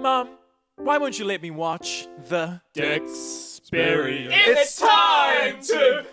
Mom, why won't you let me watch the Experience. It's time to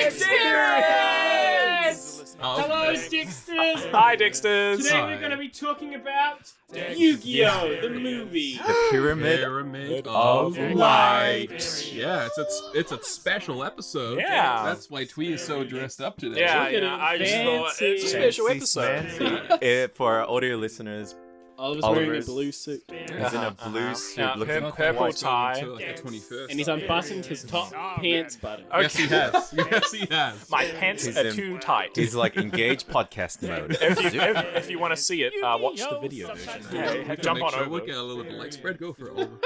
Experience! Hello, Dixters. Hi, Dixters. Today we're going to be talking about Yu-Gi-Oh! The movie. The Pyramid of Light. Yeah, it's a special episode. Yeah. That's why Twee is so dressed up today. Yeah, Look you at know, him. I just thought it's a special episode. For our audio listeners, Oliver's wearing a Oliver's- blue suit. he's in a blue suit Yeah, looking Not purple quite tie. until, like, the 21st. And he's unbuttoned his top pants button. Okay. Yes, he has. Yes, he has. My pants He's are in- too tight. He's like engaged podcast mode. If you want to see it, watch the video version. Hey, jump on over. Look at a little bit like spread. Go for it, Oliver.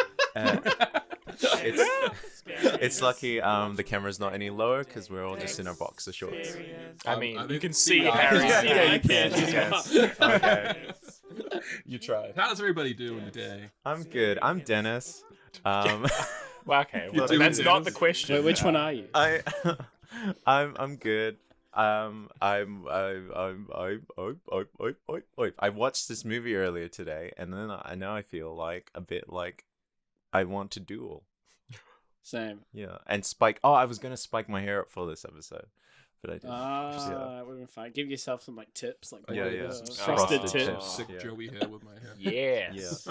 It's lucky the camera's not any lower because we're all just in our boxer shorts. I mean, I you think- can see Yeah, Harry. yeah, you can. Okay. You tried. How does everybody doing today? I'm good. I'm Dennis. Well, okay, well, doing that's not this? the question. Wait, which one are you? I'm good. I watched this movie earlier today, and then now I feel like a bit like I want to duel. Same. Yeah, and spike. Oh, I was gonna spike my hair up for this episode, but I didn't. That would have been fine. Give yourself some like tips, like Yeah, yeah. frosted Frosted tips. tips. Sick Yeah. Joey hair with my hair. Yes.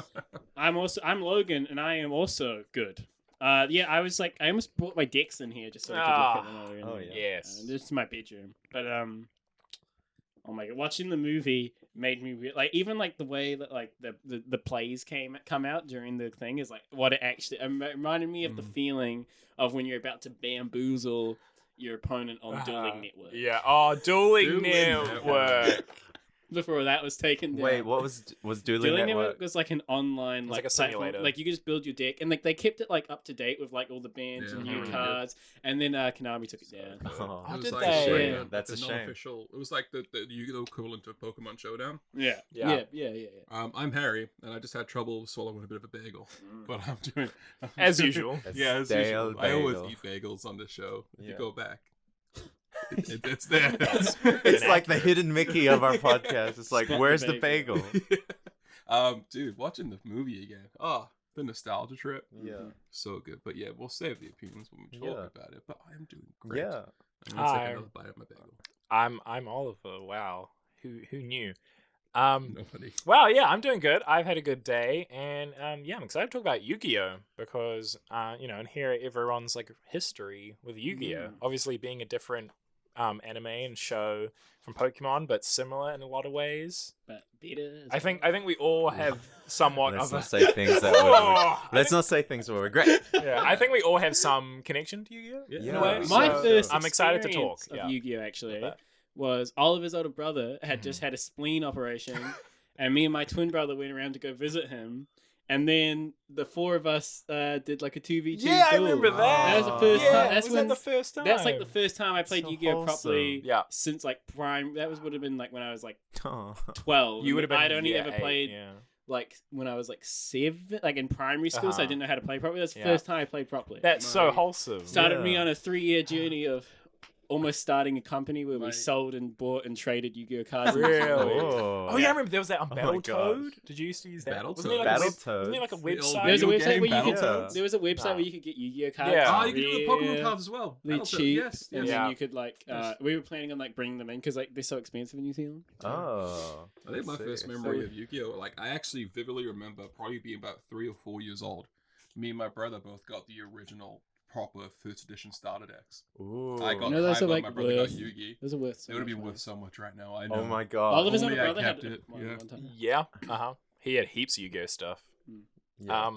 I'm Logan, and I am also good. I was like, I almost brought my decks in here just so I could look at them over in Oh, there. yeah. Yes. This is my bedroom, but oh my god, watching the movie made me like even like the way that like the plays come out during the thing is like what it actually it reminded me of the feeling of when you're about to bamboozle your opponent on Dueling Network. Yeah. Oh, Dueling Dueling Network. Before that was taken down. Wait, what was Dueling Dueling Network? Network was like an online like a platform. simulator. Like you could just build your deck, and like they kept it like up to date with like all the bands and new Mhm. cards. And then Konami took it down. Oh, Oh, It was did like they? showing Yeah. That's a shame. non-official. It was like the Yu-Gi-Oh equivalent to Pokemon Showdown. Yeah, Yeah. yeah. I'm Harry, and I just had trouble swallowing a bit of a bagel, but I'm doing As usual. Yeah, as Stale usual. I always bagel. eat bagels on this show. If you Yeah. go back, it's there. It's like the hidden Mickey of our podcast. It's like, Spot the where's the bagel. bagel? Dude, watching the movie again. Oh, the nostalgia trip. Yeah. So good. But yeah, we'll save the opinions when we talk Yeah. about it. But I am doing great. Yeah. I'm gonna Hi. take another bite of my bagel. I'm Oliver. Wow. Who knew? Um, Nobody. Well, yeah, I'm doing good. I've had a good day, and yeah, I'm excited to talk about Yu-Gi-Oh because and here everyone's like history with Yu-Gi-Oh. Obviously, being a different anime and show from Pokemon, but similar in a lot of ways. But better. I think we all have somewhat Let's of a. not say things that Oh, Let's not say things we'll regret. yeah, I think we all have some connection to Yu-Gi-Oh. Yeah. In a way. My So first I'm excited to experience talk. of Yeah. Yu-Gi-Oh actually About was Oliver's older brother had just had a spleen operation, and me and my twin brother went around to go visit him, and then the four of us did like a 2v2 Yeah, I duel. remember that. That was the first Yeah, time. That's was when that the first time. That's like the first time I played So Yu-Gi-Oh properly. wholesome. Yeah. Since like prime. That would have been like when I was like Oh. 12. You would have been. I'd only yeah, ever 8, played Yeah. like when I was like 7, like in primary school, so I Uh-huh. didn't know how to play properly. That's the Yeah. first time I played properly. That's so My- wholesome. Started me Yeah. on a 3-year journey of almost starting a company where we My- sold and bought and traded Yu-Gi-Oh cards. Really? Oh. Oh yeah, I remember there was that on Oh my Battletoad. Did you used to use that? Battletoad. Wasn't there like a Battletoads. wasn't there like a The old website? There's a video website game, where you Battletoads. could. There was a website Nah. where you could get Yu-Gi-Oh cards. Yeah. Ah, you can do the Pokemon really cards as well. Really Battletoad, cheap, Yes. and yes. Yeah. then you could like. Yes. We were planning on like bringing them in because like they're so expensive in New Zealand. Oh. I think my Let's first see. memory of Yu-Gi-Oh, like I actually vividly remember probably being about 3 or 4 years old. Me and my brother both got the original proper first edition starter decks. Ooh. I got No, those are, Kaiba, like, my brother got worth- Yugi. Those are worth. So It would be much worth so much right now. I know. Oh my god. All of his Only older I brother had kept it, one, yeah. one time. Yeah. He had heaps of Yu-Gi-Oh stuff. Yeah.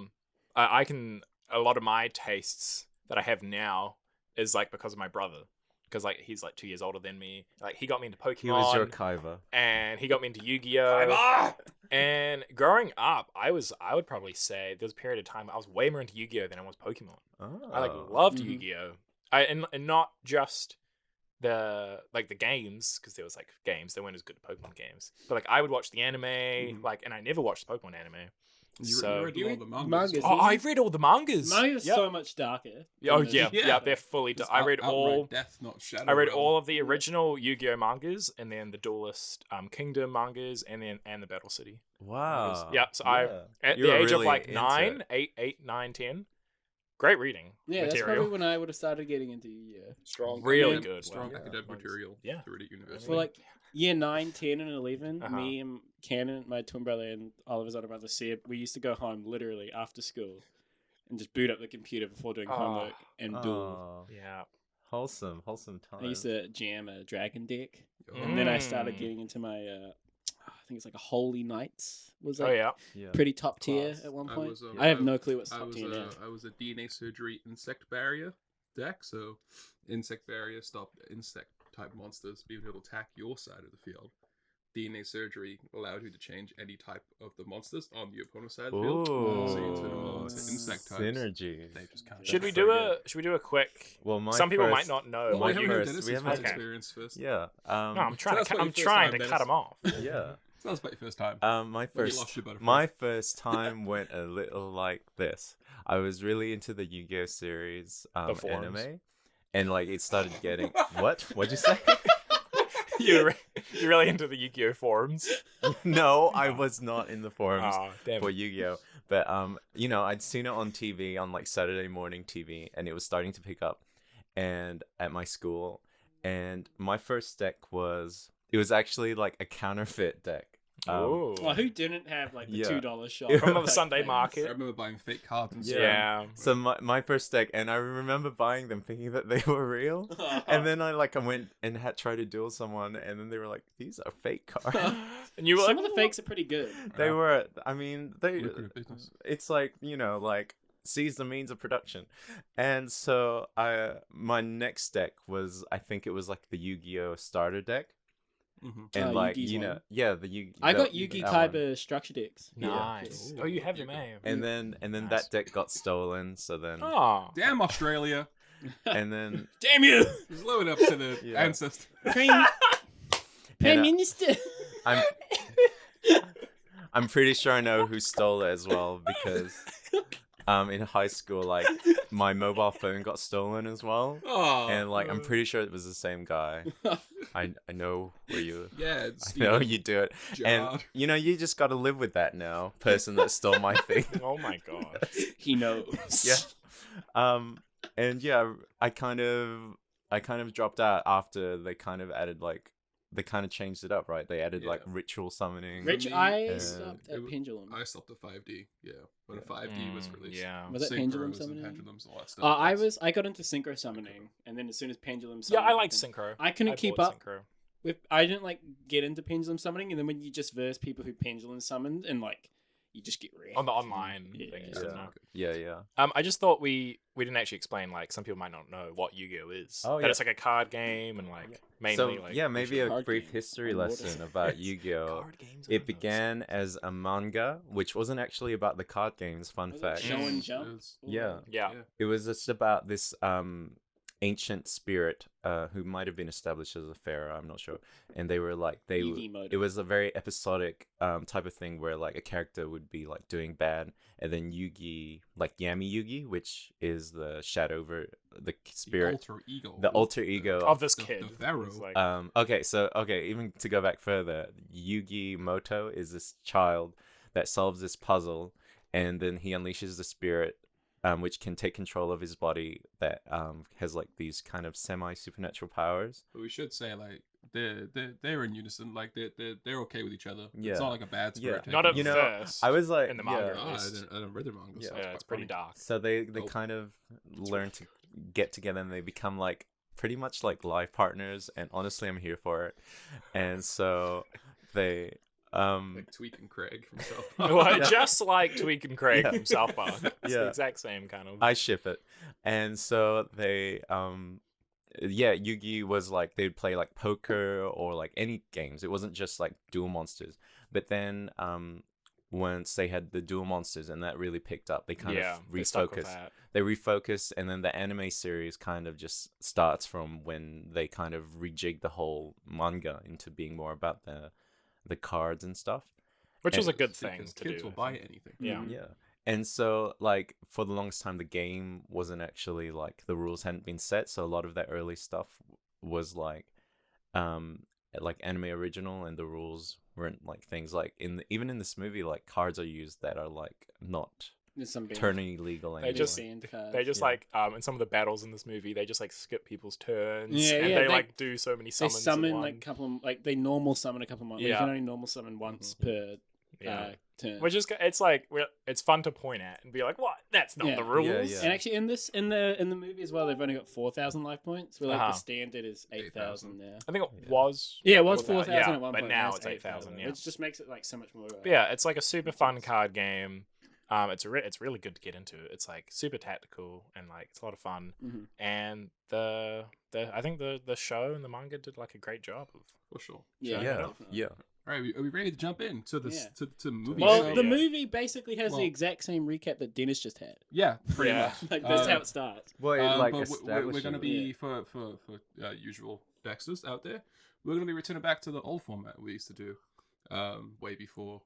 I can a lot of my tastes that I have now is like because of my brother. Because like he's like 2 years older than me. Like he got me into Pokemon. He was your Kaiba. and he got me into Yu-Gi-Oh. And growing up, I would probably say there was a period of time I was way more into Yu-Gi-Oh than I was Pokemon. Oh. I like loved Mhm. Yu-Gi-Oh. And not just the games, because there was like games, they weren't as good as Pokemon games. But like I would watch the anime, like, and I never watched the Pokemon anime. You read a lot of the mangas. mangas. Oh, I read all the mangas. Manga's Yep. so much darker. Oh than the- yeah, Yeah. yeah, they're fully. It's I read outright all. Death, not Shadow I read Realm. all of the original Yu-Gi-Oh mangas, and then the Duelist Kingdom mangas, and the Battle City. Wow. Yeah, so I at You the were age of really like into 9, it. 8, 9, 10. Great reading Yeah, that's material. probably when I would have started getting into Strong, Really academic- good. strong Wow. academic Yeah. material. Yeah. To read at university. For like year 9, 10, and 11, Uh-huh. me and Cannon, my twin brother, and Oliver's older brother Seb, we used to go home literally after school and just boot up the computer before doing Oh. homework and duel. Oh, Yeah. wholesome time. I used to jam a dragon deck, Oh. and then I started Mm. getting into my, I think it's like a Holy Knights was Oh like yeah. Yeah. pretty top tier Class. at one I point. was, I have no clue what's I top was tier now. I was a DNA surgery insect barrier deck, so insect barrier stopped insect type monsters being able to attack your side of the field. DNA surgery allowed you to change any type of the monsters on the opponent's side of the field. So you turn them all into insect types. Synergy. They just kind of Should we do a quick? Well, my Some people might first- not know Well, my what we you. haven't first- Dennis's we first haven't- experience first. Yeah. No, I'm trying Tell us to. about I'm your first trying time, to cut Dennis. them off. Yeah. Tell us about your first time. My When you lost your butterfly. my first time went a little like this. I was really into the Yu-Gi-Oh series The forums. anime, and like it started getting what? What'd you say? You're really into the Yu-Gi-Oh forums. No, I was not in the forums Oh, damn. for Yu-Gi-Oh. But you know, I'd seen it on TV on like Saturday morning TV, and it was starting to pick up, and at my school, and my first deck was actually like a counterfeit deck. Ooh. Well, who didn't have like the Yeah. $2 shop From the back Sunday then? I market. remember buying fake cards and Yeah. stuff. Yeah. So my first deck, and I remember buying them thinking that they were real, and then I went and had tried to duel someone, and then they were like, "These are fake cards." And you were Some like, of the fakes are pretty good. They Yeah. were. I mean, they. Lucrative business. It's like, you know, like seize the means of production, and so my next deck was, I think it was like the Yu-Gi-Oh starter deck, Mm-hmm. and Oh, like Yugi's you know, one. yeah, the Yu. I the- got Yugi that one. Kaiba structure decks. Nice. Yeah. Oh, you have them, Yu-Gi. eh? And then Nice. that deck got stolen. So then Oh. Damn Australia. and then Damn you! He's low enough to the Yeah. ancestor. Prime And, Minister! I'm pretty sure I know who stole it as well, because in high school, like my mobile phone got stolen as well, Oh, and like I'm pretty sure it was the same guy. I know where you. Yeah, it's I know you do it, and Gerard. you know you just got to live with that now. Person that stole my thing. Oh my god. He knows. Yeah. And yeah, I kind of dropped out after they kind of added they kind of changed it up, right? They added like Yeah. ritual summoning. Rich, me, I uh, stopped it at w- Pendulum. I stopped at 5D. Yeah, when a 5D was released. Yeah. Was it Synchros Pendulum and summoning? Pendulums, all that stuff. I got into synchro summoning, and then as soon as pendulum Yeah, summoning I like happened- synchro. I couldn't keep bought up Synchro. with. I didn't like get into pendulum summoning, and then when you just verse people who pendulum summoned, and like you just get wrecked. On the online Yeah. thing. Yeah. So no. Yeah. I just thought we didn't actually explain, like, some people might not know what Yu-Gi-Oh is. Oh, That yeah. it's like a card game and like mainly So like yeah, maybe a card brief game history on water. lesson about Yu-Gi-Oh. card games. It began as a manga, which wasn't actually about the card games. Fun Was it fact. Show and Mm. jump. Yeah. Yeah. It was just about this ancient spirit who might have been established as a pharaoh. I'm not sure. And they were like Yugi mode. it was a very episodic type of thing where like a character would be like doing bad, and then Yugi, like Yami Yugi, which is the the spirit, the alter ego Of this the- kid. the pharaoh. It's like, okay, even to go back further, Yugi Moto is this child that solves this puzzle, and then he unleashes the spirit, which can take control of his body, that has like these kind of semi supernatural powers. But we should say like they're in unison. Like they're okay with each other. Yeah. It's not like a bad spirit. not at You know, first. I was like, in the manga. Oh, I least. didn't read the manga. Yeah. so Yeah, it's pretty funny. dark. So they Nope. kind of learn to get together, and they become like pretty much like life partners. And honestly, I'm here for it. And so they Like Tweak and Craig from South Park. Well, Yeah. just like Tweak and Craig Yeah. from South Park. It's the Yeah. exact same kind of. I ship it. And so they Yugi was like they'd play like poker or like any games. It wasn't just like duel monsters. But then once they had the dual monsters and that really picked up, they kind of they stuck with refocused. that. They refocus, and then the anime series kind of just starts from when they kind of rejig the whole manga into being more about the cards and stuff. Which was a And- good thing Because to kids do. will I buy think. anything. Yeah. Yeah. And so, like, for the longest time, the game wasn't actually, like, the rules hadn't been set, so a lot of that early stuff was, like anime original, and the rules weren't, like, things like, even in this movie, like, cards are used that are, like, not There's some band, turning legal They anymore. just- band cards. They just Yeah. like in some of the battles in this movie, they just like skip people's turns. Yeah, and yeah, they they- like do so many they summons. at summon one. like couple of, like they normal summon a couple of monsters. You Yeah. can only normal summon once per yeah. turn. Which is it's like it's fun to point at and be like, what? That's not Yeah. the rules. Yeah. And actually, in the movie as well, they've only got 4,000 life points. Where like Uh-huh. the standard is 8,000 now. I think it Yeah. was. Yeah, it was with that, 4,000 yeah, at one but point. now and it's 8,000. Yeah. Which just makes it like so much more. But yeah, it's like a super fun card game. It's really good to get into. It's like super tactical and like it's a lot of fun. Mhm. And I think the show and the manga did like a great job of. For sure. Yeah, Yeah. definitely. Yeah. All right, are we ready to jump in to this Yeah. to movie? Well, Yeah. the movie basically has Well- the exact same recap that Dennis just had. yeah, pretty Yeah. much. Like that's Um, how it starts. Well, it, like, but we're going to establishes be it. for usual Dexters out there. We're going to be returning back to the old format we used to do. Way before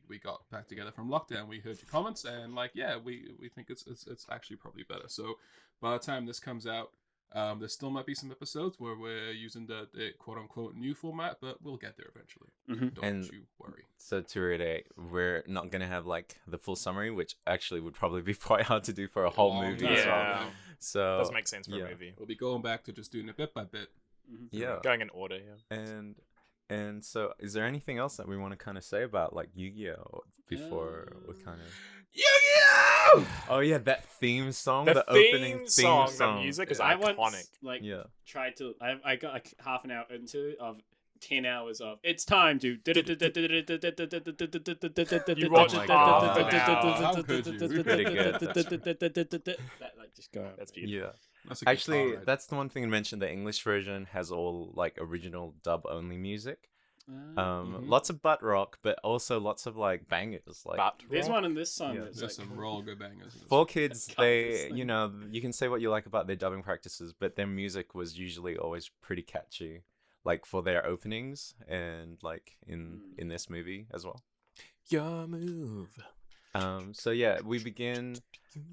we got back together from lockdown, we heard your comments and like we think it's actually probably better. So by the time this comes out, there still might be some episodes where we're using the quote unquote new format, but we'll get there eventually. Mhm. Don't And- you worry. So to reiterate, we're not going to have like the full summary, which actually would probably be quite hard to do for a whole Long movie time. as well. Yeah. So Doesn't make sense for yeah. a movie. We'll be going back to just doing it bit by bit. Mhm. Yeah. Going in order, yeah. And so, is there anything else that we want to kind of say about like Yu-Gi-Oh before we kind of? Yu-Gi-Oh! Oh yeah, that theme song, The the opening theme song, song. the music is I iconic. once like Yeah. tried to. I got like half an hour into it of 10 hours of it's time to. You watched my God. How could you? Pretty good. That like just go. That's beautiful. Yeah. That's a good Actually, call, right? that's the one thing to mention. The English version has all like original dub only music. Mhm. Lots of butt rock, but also lots of like bangers. Like But There's one in this song Yeah. that's There's like some real good bangers. in this. for kids, Cut this they thing. you know you can say what you like about their dubbing practices, but their music was usually always pretty catchy, like for their openings and like in this movie as well. Your move. So yeah, we begin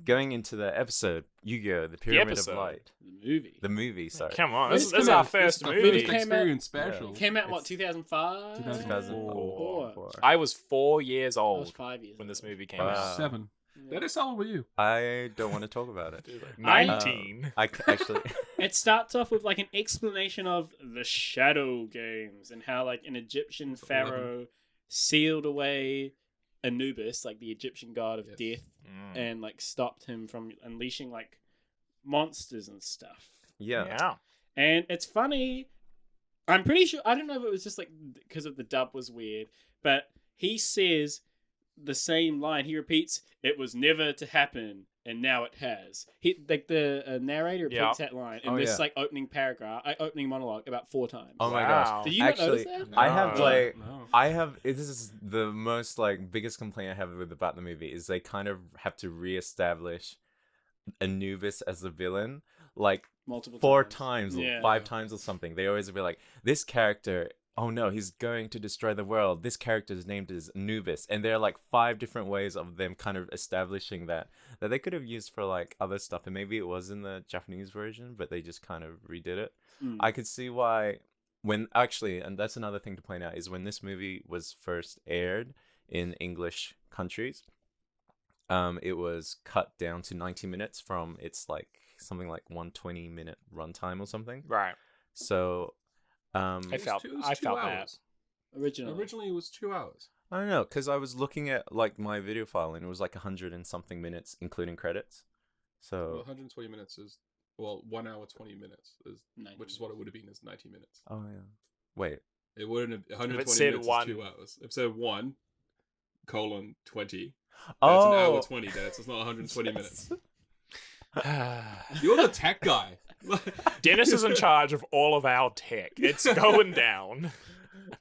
going into the episode Yu-Gi-Oh! The Pyramid of episode. Light. the movie. The movie, sorry. Come on, This this is came our out- first It's the movie. first Came out- experience special. Yeah. Came out what It's 2005? 2004. I was 4 years I was old 5 years when this old. movie came I was Wow. out. 7. Yeah. That is how old were you? I don't want to talk about it. 19. Actually, It starts off with like an explanation of the Shadow Games and how like an Egyptian pharaoh sealed away Anubis, like the Egyptian god of Yes. death, Mm. and like stopped him from unleashing like monsters and stuff. yeah. Yeah. And it's funny. I'm pretty sure. I don't know if it was just like because of the dub was weird, but he says the same line. He repeats, "It was never to happen, and now it has." He like the narrator repeats that line in Oh, this yeah. like opening paragraph, opening monologue about 4 times. Oh my Wow. gosh. Did you not Actually, notice that? I have No, like no. I have this is the most like biggest complaint I have with about the movie is they kind of have to reestablish Anubis as the villain like Multiple 4 times. times or Yeah. 5 times or something. They always be like, this character, oh no, he's going to destroy the world. This character's named is Anubis. And there are like 5 different ways of them kind of establishing that they could have used for like other stuff. And maybe it was in the Japanese version, but they just kind of redid it. Mm. I could see why when actually, and that's another thing to point out, is when this movie was first aired in English countries, it was cut down to 90 minutes from its like something like 120-minute runtime or something. Right. So I It felt was 2 that. hours. Originally. Originally, it was 2 hours. I don't know, because I was looking at like my video file and it was like 100 and something minutes, including credits. Well, So 120 minutes is 1 hour 20 minutes is 90 which is what it would have been is 90 minutes. oh yeah, wait. It wouldn't have 120 said minutes one- is 2 hours. If it said 1:20, that's Oh, an hour 20. It's not 120 minutes. You're the tech guy. Dennis is in charge of all of our tech. It's going down.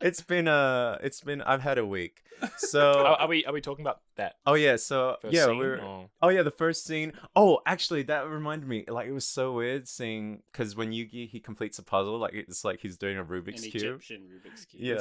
I've had a week. So Are we talking about that? oh yeah, so First yeah, scene, we're or- oh yeah, the first scene. Oh, actually, that reminded me. Like it was so weird seeing because when Yugi he completes a puzzle, like it's like he's doing a Rubik's An cube. Egyptian Rubik's cube. Yeah.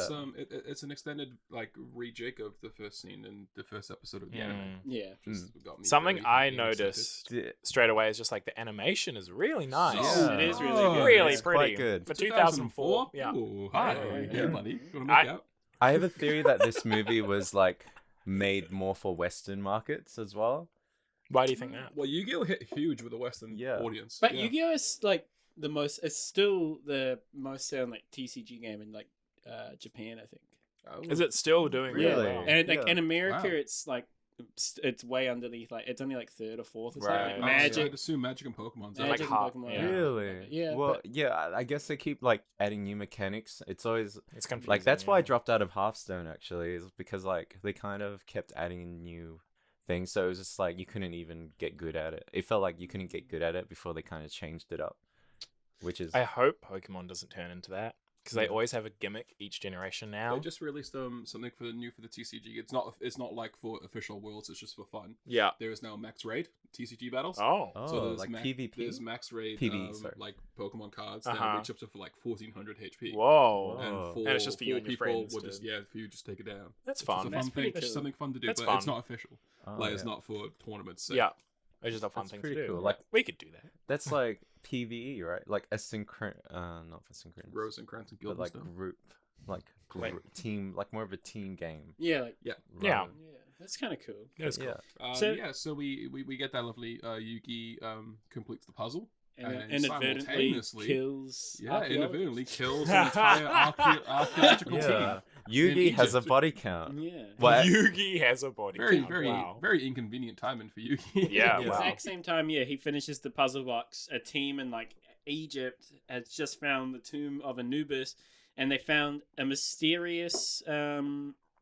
It's an extended like rejig of the first scene in the first episode of the anime. Yeah. Just got me Something very I fucking excited. noticed Yeah. straight away is just like the animation is really nice. Yeah. It is really Oh, good. Really It's pretty. quite good. For 2004. Yeah. Ooh, hi. Yeah. Buddy. You wanna I- make out? I have a theory that this movie was like made more for Western markets as well. Why do you think that? Well, Yu-Gi-Oh hit huge with a Western Yeah. audience. But yeah. Yu-Gi-Oh is like the most. It's still the most selling like TCG game in like Japan, I think. Oh. Is it still doing Really? really well? And like Yeah. in America, Wow. it's like it's way underneath. Like it's only like third or fourth. Or Right. something. Oh, I'd Magic. assume Magic and Pokemon. They're like Magic hot, and Pokemon. yeah. Really? Yeah. Well, but- yeah. I guess they keep like adding new mechanics. It's always It's confusing. like that's why I yeah. dropped out of Hearthstone actually, is because like they kind of kept adding in new things, so it was just like you couldn't even get good at it. It felt like you couldn't get good at it before they kind of changed it up, which is I hope Pokemon doesn't turn into that because they Yeah. always have a gimmick each generation now. They just released something for the TCG. It's not like for official worlds. It's just for fun. Yeah. There is now Max Raid TCG battles. Oh. oh there's like PvP. There's Max Raid PvE, sorry. like Pokemon cards Uh-huh. that reach up to for like 1400 HP. Whoa. Whoa. And, And four, it's just for you four and your people friends will to- just for you just take it down. That's It's fun. a That's fun pretty thing. It's just cool. something fun to do, That's but it's fun. not official. Oh, Like it's yeah. not for tournaments. So. Yeah. It's just a fun That's thing to pretty do. cool. Like we could do that. that's like PvE, right? Like not asynchronous, Rose and Cranston Guild but like and stuff. group, like Wait. team, like more of a team game. Yeah. Like Yeah. rather- yeah. That's kind of cool. That's cool. Yeah. So we get that lovely Yugi completes the puzzle. And And inadvertently simultaneously- kills. Yeah, archaeologists. inadvertently kills an entire archaeological Yeah. team. Yugi has a Egypt. body count. Yeah. What? Yugi has a body Very, count. very, Wow. very inconvenient timing for Yugi. Yeah, Yeah. wow. Exact same time, yeah, he finishes the puzzle box. A team in like Egypt has just found the tomb of Anubis, and they found a mysterious,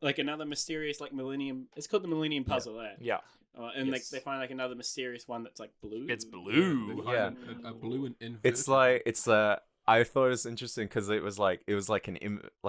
like another mysterious like millennium. It's called the Millennium Puzzle there. Yeah. And Yes. like they find like another mysterious one that's like blue. It's They blue. find Yeah. a blue and inverted. It's like I thought it was interesting because it was like an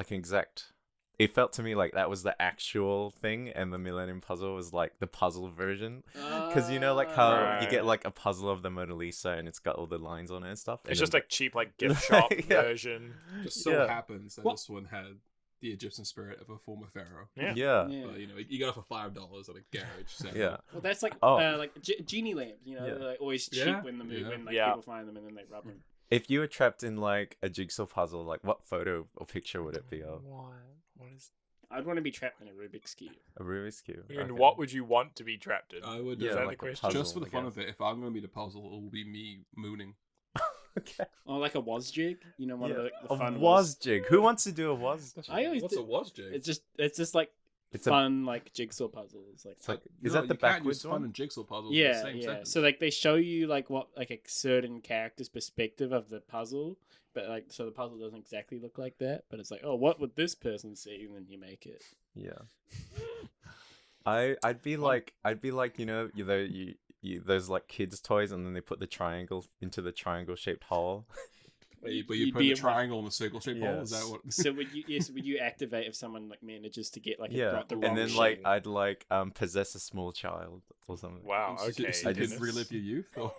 exact. It felt to me like that was the actual thing, and the Millennium Puzzle was like the puzzle version. Because you know, like how you Right. get like a puzzle of the Mona Lisa, and it's got all the lines on it and stuff. It's and just then- a cheap like gift shop Yeah. version. just so Yeah. happens that What? this one had the Egyptian spirit of a former pharaoh. Yeah. yeah. Yeah. But, you got it for $5 at a garage. So. Yeah. Well, that's like Oh. like genie lamps. You know, Yeah. they're like always cheap Yeah, when yeah. when like Yeah. people find them and then they rub them. If you were trapped in like a jigsaw puzzle, like what photo or picture would it be of? What is? I'd want to be trapped in a Rubik's cube. A Rubik's cube. And Okay. what would you want to be trapped in? I would. Yeah, Is that like the a question? puzzle. Just for the I fun guess. of it, if I'm going to be the puzzle, it will be me mooning. Okay. Or like a Wozjig. You know, one Yeah. of the A fun Wozjig. Who wants to do a Wozjig? I always What's do- a Wozjig? It's just like It's a. fun like jigsaw puzzles. Like It's like. No, Is that the you can't backwards use fun one? and jigsaw puzzles in the yeah, same yeah. sentence. So like they show you like what like a certain character's perspective of the puzzle, but like so the puzzle doesn't exactly look like that. But it's like, oh, what would this person see? And then you make it. Yeah. I'd be like those like kids toys, and then they put the triangle into the triangle shaped hole. But you You'd put be a a- triangle in a circle shaped hole. Is Yes. that what? So would you activate if someone like manages to get like Yeah, the wrong and then shape? like I'd like possess a small child or something. Wow. So Okay. you I can just- relive your youth. Or...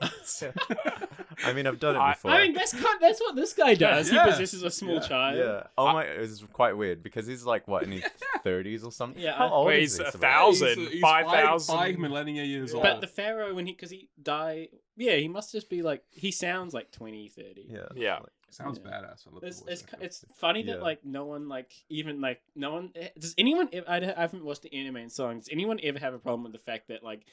I mean, I've done it I- before. I mean that's what this guy does. Yeah. He possesses a small Yeah. child. yeah. Oh my, it was quite weird because he's like what in his 30s or something. Yeah, How old Wait, is he's this? 1,000, He's 5,000. 5 millennia years old. But the pharaoh because he died, yeah, he must just be like he sounds like 20, 30. Yeah. Yeah. Sounds Yeah. badass. I love the It's, voice it's, actor. it's funny that Yeah. like no one like even like no one does anyone I haven't watched the anime in song. Does anyone ever have a problem with the fact that like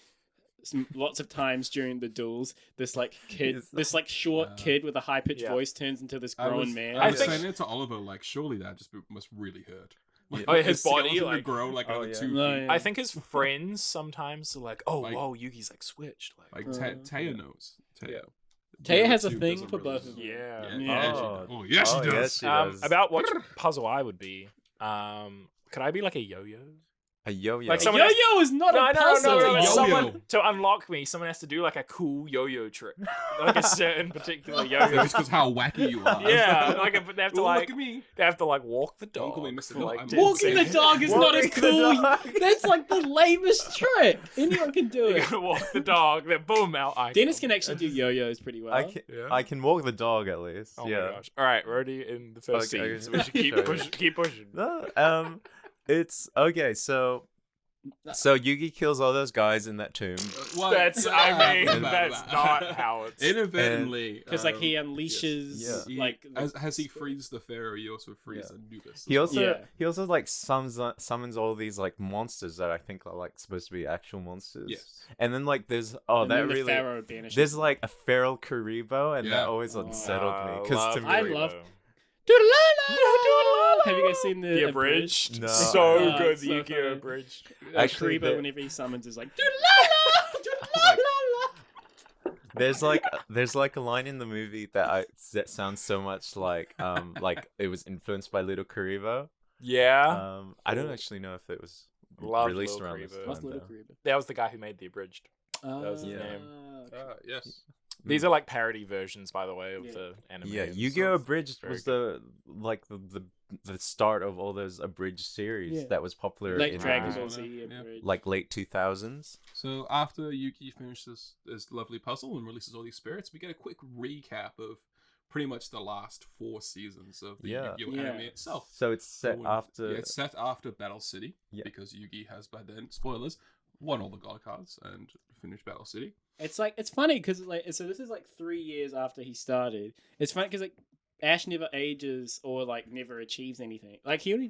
lots of times during the duels this like kid Yes. this like short kid with a high pitched Yeah. voice turns into this I grown was, man? I was think- saying it to Oliver, like, surely that just must really hurt. Like, Oh, his skeleton body, would like- grow like Oh, another yeah. 2 No, feet. yeah. I think his friends sometimes are like, "Oh, Like- whoa, Yugi's like switched." Like, Taya knows. Taya. Taya has a Too thing doesn't for really both know. of them. yeah. Yeah, Oh. oh, yeah, she Oh, does. yes, she does. About what puzzle I would be. Could I be like a yo-yo? A yo-yo. Like A someone has- yo-yo is not a puzzle. no, like yo-yo. someone to unlock me. Someone has to do like a cool yo-yo trick, like a certain particular yo-yo. Just because how wacky you are. Yeah, like they have to Oh, like look at me. they have to like walk the dog. call me Mr. for, No, like, I'm 10 Walking the seconds. dog is not a Walking the cool. dog. That's like the lamest trick. Anyone can do You it. gotta walk the dog. Then boom, out. Dennis can actually do yo-yos pretty well. Yeah. I can walk the dog at least. Oh yeah. my gosh! All right, we're already in the first Okay, scene, so we should keep sure. pushing. Keep pushing. No, it's okay. So Yugi kills all those guys in that tomb. Well, That's yeah, I mean blah, that's blah. not how it's. Inadvertently. Because like he unleashes yes. He- like as he frees the pharaoh, he also frees Yeah. Anubis. He also Yeah. he also like summons all these like monsters that I think are like supposed to be actual monsters. Yes. And then like there's and that then the really Pharaoh banishes there's him. like a feral Karibo and Yeah. that always Oh. unsettled me I because to love me I Karibo. love- Doodle-la-la, have you guys seen the abridged. No. So Oh, good, it's the so Yu-Gi-Oh funny. abridged. Actually, Karibo, the- whenever he summons, is like doodle-la-la-la. there's like a line in the movie that sounds so much like it was influenced by Little Karibo. Yeah, I don't actually know if it was Love released Little around this Karibo. time. What's Little though. Karibo? that was the guy who made the abridged. was his Yeah. name. Okay. Yes. These are like parody versions, by the way, of Yeah. the anime. Yeah, and Yu-Gi-Oh! stuff. Abridged Very was the start of all those abridged series Yeah. that was popular Like in Dragon Right. Ball Yeah. Z. Yeah. abridged. like late 2000s. So after Yuki finishes this lovely puzzle and releases all these spirits, we get a quick recap of pretty much the last 4 seasons of the Yeah. Yu-Gi-Oh! Yeah. anime itself. So it's set So after it's set after Battle City Yeah. because Yugi has by then, spoilers, won all the God cards and finished Battle City. It's funny because like so this is like 3 years after he started. It's funny because like Ash never ages or like never achieves anything. Like he only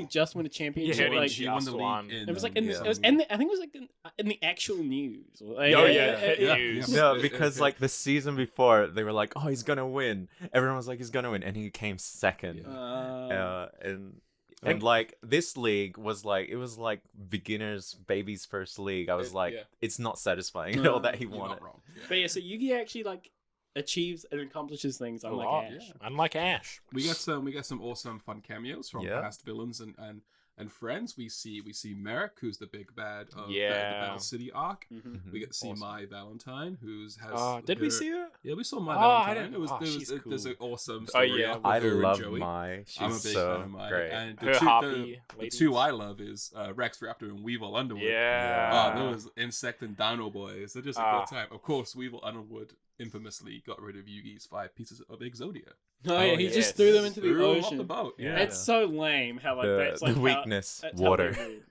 just win a championship. Yeah, like he he won the just league won. in, it was like in Yeah. it was in the, I think it was like in the actual news. Like, Oh, yeah, yeah. news. No, because like the season before, they were like, "Oh, he's gonna win." Everyone was like, "He's gonna win," and he came second. Yeah. And like this league was like it was like beginners baby's first league. I was like, yeah. it's not satisfying at all that he You're won not it. wrong. Yeah. But yeah, so Yugi actually like achieves and accomplishes things A unlike lot. Ash. Unlike Ash. We get some awesome fun cameos from Yeah. past villains and friends. We see Merrick, who's the big bad of the Yeah. Battle City arc. Mhm. We get to see Awesome. Mai Valentine, who's has. Oh, did we her- see her? Yeah, we saw Mai Oh, I Valentine. didn't- It was oh, there she's was there's an cool. awesome Oh, story. yeah. arc with I her and love Joey. Mai. I'm a She's big fan so of Mai. great. And Her harpy the ladies. two I love is Rex Raptor and Weevil Underwood. Yeah. Those Insect and Dino boys. They're just a Ah. good time. Of course, Weevil Underwood infamously got rid of Yugi's 5 pieces of Exodia. Oh, yeah, Oh, he yes. just threw them into the Threw 'em off ocean. the boat. Yeah. It's so lame how like that's like the how- weakness, that's how water. they do.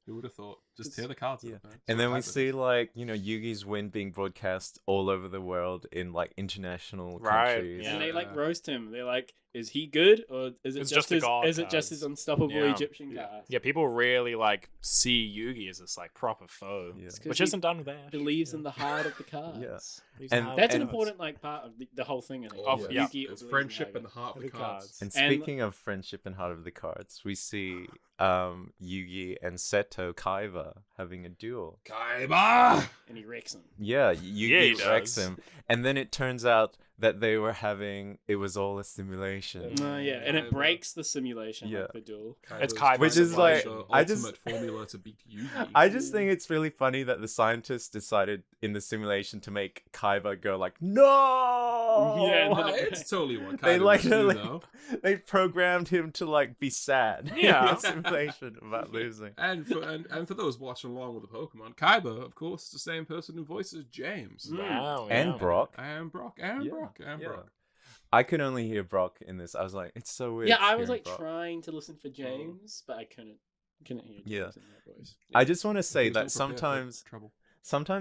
Who would have thought? Just tear the cards Yeah. up, man. And then we That's what see happens. like Yugi's win being broadcast all over the world in like international Right, countries. yeah. And they like roast him. They're like, "Is he good, or is it It's just just the his? god Is it just his cards. unstoppable Yeah. Egyptian Yeah. card?" Yeah, people really like see Yugi as this like proper foe, Yeah. It's 'cause which he isn't done with Ash. believes Yeah. in the heart of the cards. Yeah. And That's an And- important like part of the whole thing. I think. Oh, Of- yeah. Yugi It's believes in friendship the and the heart of The the cards. cards. And And- speaking of friendship and heart of the cards, we see Yugi and Seto Kaiba having a duel. Kaiba! and he wrecks him. Yeah, he Yugi wrecks does. him, and then it turns out that it was all a simulation. Yeah, and it Kaiba. breaks the simulation, Yeah. like the duel. It's Kaiba's Kaiba's Which is like- the I just- ultimate formula to beat Yugi. I just think it's really funny that the scientists decided in the simulation to make Kaiba go like, no! Yeah, and then It's totally what Kaiba They like would do, like, though. they programmed him to like be sad. Yeah. in the simulation about losing. And for those watching along with the Pokemon, Kaiba, of course, is the same person who voices James. Wow, And yeah. Brock. And Brock. Yeah. I could only hear Brock in this. I was like, it's so weird. Yeah, I was hearing like Brock. trying to listen for James, but I couldn't hear James Yeah. in that voice. I just want to say He was that not prepared for sometimes trouble.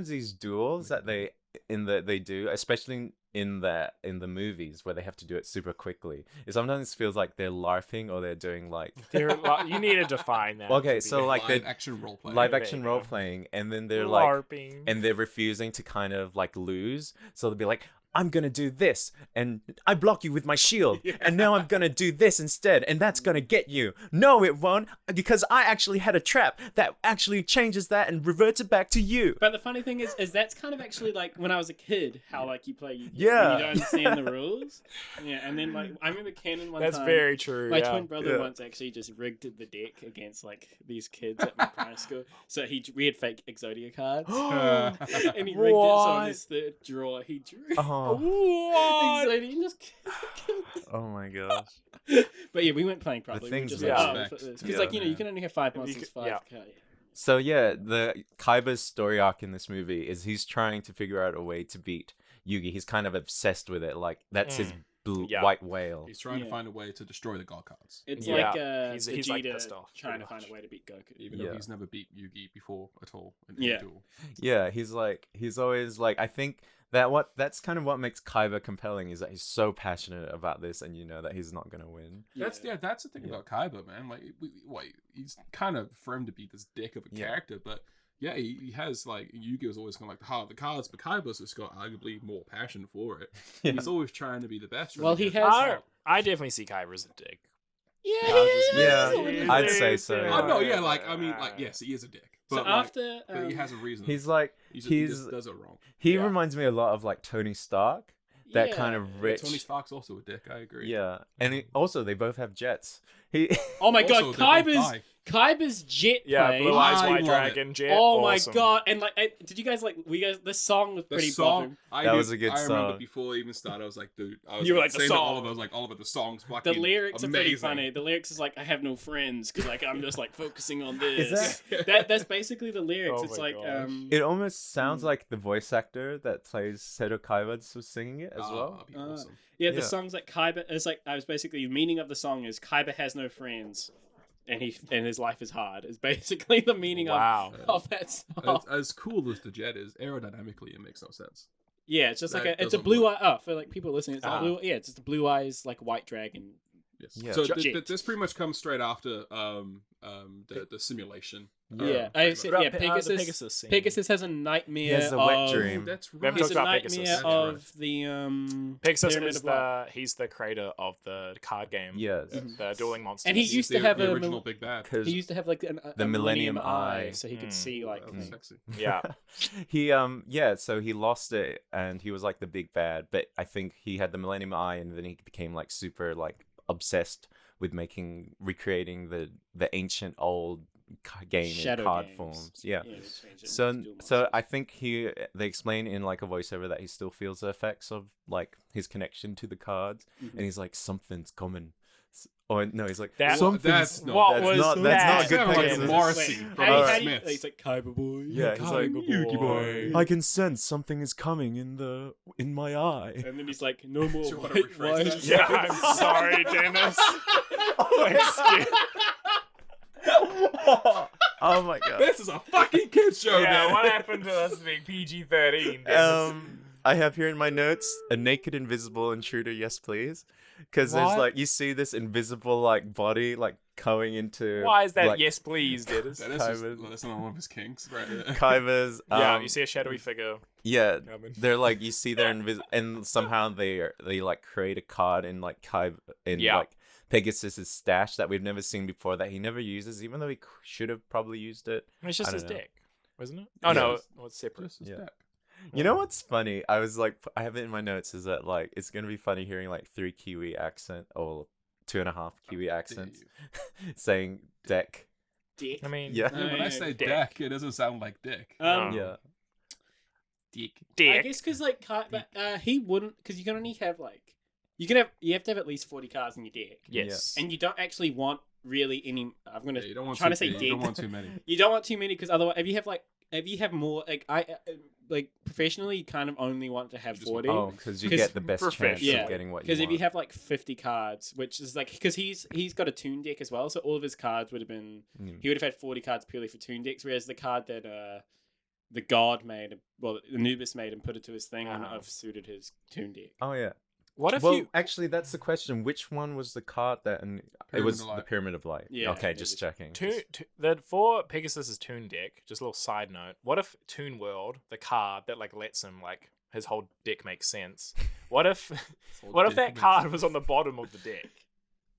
these duels that they do, especially in the movies where they have to do it super quickly, it sometimes feels like they're larping or they're doing like You need to define that. Okay, to so be like live they're action role play. live There action you role go. playing, and then they're like LARPing. and they're refusing to kind of like lose, so they'll be like, I'm gonna do this, and I block you with my shield, and now I'm gonna do this instead, and that's gonna get you. No, it won't, because I actually had a trap that actually changes that and reverts it back to you. But the funny thing is that's kind of actually like when I was a kid, how like you play Yu-Gi-Oh! Yeah. When you don't understand the rules. Yeah, and then like I remember Canon one That's time. very true. My yeah. twin brother Yeah. once actually just rigged the deck against like these kids at my primary school. So we had fake Exodia cards, and he rigged it so on his third draw he drew Oh, What? Exodia and just killed it. oh my gosh. But yeah, we weren't playing properly. things Because we expect. like Yeah. you can only have 5 You monsters, could- 5 yeah. cards. So yeah, the Kaiba's story arc in this movie is he's trying to figure out a way to beat Yugi. He's kind of obsessed with it. Like that's his Yeah. white whale. He's trying to Yeah. find a way to destroy the God cards, It's Yeah. like He's like Vegeta pissed off, trying pretty to find much. a way to beat Goku. even Yeah. though he's never beat Yugi before at all in Yeah. any duel. Yeah, he's always like, I think that's kind of what makes Kaiba compelling, is that he's so passionate about this, and you know that he's not gonna win. That's the thing about Kaiba, man. Like, he's kind of for him to be this dick of a Yeah. character, but yeah, he has like Yugi was always kind of like the heart of the cards, but Kaiba's just got arguably more passion for it. Yeah. He's always trying to be the best. Well, he has. I definitely see Kyber as a dick. Yeah, Yeah, I'd say so. I know, yeah, like I mean, like yes, he is a dick, but So like, after, but he has a reason. He's like he he's just does it wrong. he Yeah. reminds me a lot of like Tony Stark. That kind of Yeah, rich. Tony Stark's also a dick. I agree. Yeah, and also they both have jets. He Oh my Also, god, they're both bi. Kaiba's jet Yeah, plane. Blue Eyes I White love Dragon Jet. Oh my awesome. god! And like, did you guys like? This song was The pretty song, bopping. That was a good I remember song. before it even started, I was like, dude, I was You were like, the saying to song. Oliver, I was like, Oliver, the song's The fucking lyrics are pretty amazing. funny. The lyrics is like, "I have no friends" because like I'm just like focusing on this. Is That's basically the lyrics. Oh It's my like gosh. it almost sounds like the voice actor that plays Seto Kaiba was singing it as Oh, well. that'd be awesome. yeah, the Yeah. song's like Kaiba. It's like I was basically the meaning of the song is Kaiba has no friends, and his life is hard. Is basically the meaning Wow. of that song. As cool as the jet is, aerodynamically, it makes no sense. Yeah, it's just like That it's a doesn't blue eye. work. Oh, for like people listening, it's Ah. blue. Yeah, it's just a blue eyes like white dragon. Yes. Yeah. So Jet. this pretty much comes straight after the simulation. Yeah. I see, What yeah. about Pegasus. the Pegasus scene? Pegasus has a nightmare. He has a wet of- dream. That's We haven't right. He's talked a about nightmare Pegasus. of the Pegasus Pyramid is of Light. he's the creator of the card game. Yes. The dueling monsters. And he He's used the- to have the a original big bad. Because He used to have like The a Millennium Eye. so he could Mm. see like That was things. sexy. Yeah. he yeah, so he lost it and he was like the big bad, but I think he had the Millennium Eye and then he became like super like obsessed with recreating the ancient old game Shadow in card games. forms. Yeah. Yeah, it's changed it So to dual so monsters. I think they explain in like a voiceover that he still feels the effects of like his connection to the cards, Mhm. and he's like something's coming. Or no, he's like That- something's that's not- What that's was not that? that's not good Sounds like Pegasus. Morrissey Wait, from how the do you- Smiths. he's like Kaiba boy. Yeah, he's like Yugi boy. I can sense something is coming in my eye. And then he's like, no more Do you wanna white rephrase wine. that? Yeah, I'm sorry, Dennis. Excuse- Oh my god. This is a fucking kids show, yeah, man. what happened to us being PG-13? I have here in my notes a naked invisible intruder, yes please, because there's What? like you see this invisible like body like going into Why is that like, yes please, Dennis? That is just, Kaiba's- that's not one of his kinks, right? Kaiba's Yeah, you see a shadowy figure yeah coming. they're like you see they're invisible and somehow they like create a card in like Yeah. like Pegasus's stash that we've never seen before that he never uses, even though he should have probably used it. I mean, it's just I his don't know. dick, wasn't it? Oh no, Yeah. it's separate. Just his Yeah. deck. You know what's funny? I was like, I have it in my notes. Is that like it's gonna be funny hearing like 3 Kiwi accent or 2.5 Kiwi accents saying deck. Dick. I mean, Yeah. Yeah, when I say Dick. deck, it doesn't sound like dick. Um, Yeah. Dick. I dick. guess because like he wouldn't because you can only have like you have to have at least 40 cards in your deck, Yes. and you don't actually want really any. I'm gonna Yeah, you don't want trying too, to say yeah, you don't dick. want too many. You don't want too many because otherwise, if you have more, like like professionally, you kind of only want to have You just want 40. Oh, because you 'Cause get the best chance professional. of getting what you Because want. if you have like 50 cards, which is like because he's got a Toon deck as well, so all of his cards would have been Mm. he would have had 40 cards purely for Toon decks, whereas the card that the god made, well, Anubis made and put it to his thing wouldn't Uh-huh. have suited his Toon deck. Oh yeah. What if well, you? actually, that's the question. Which one was the card that? And it Pyramid was of the Light. Pyramid of Light. Yeah, Okay, it just is. checking. For Pegasus's Toon deck, just a little side note. What if Toon World, the card that like lets him like his whole deck makes sense. What if that card was on the bottom of the deck?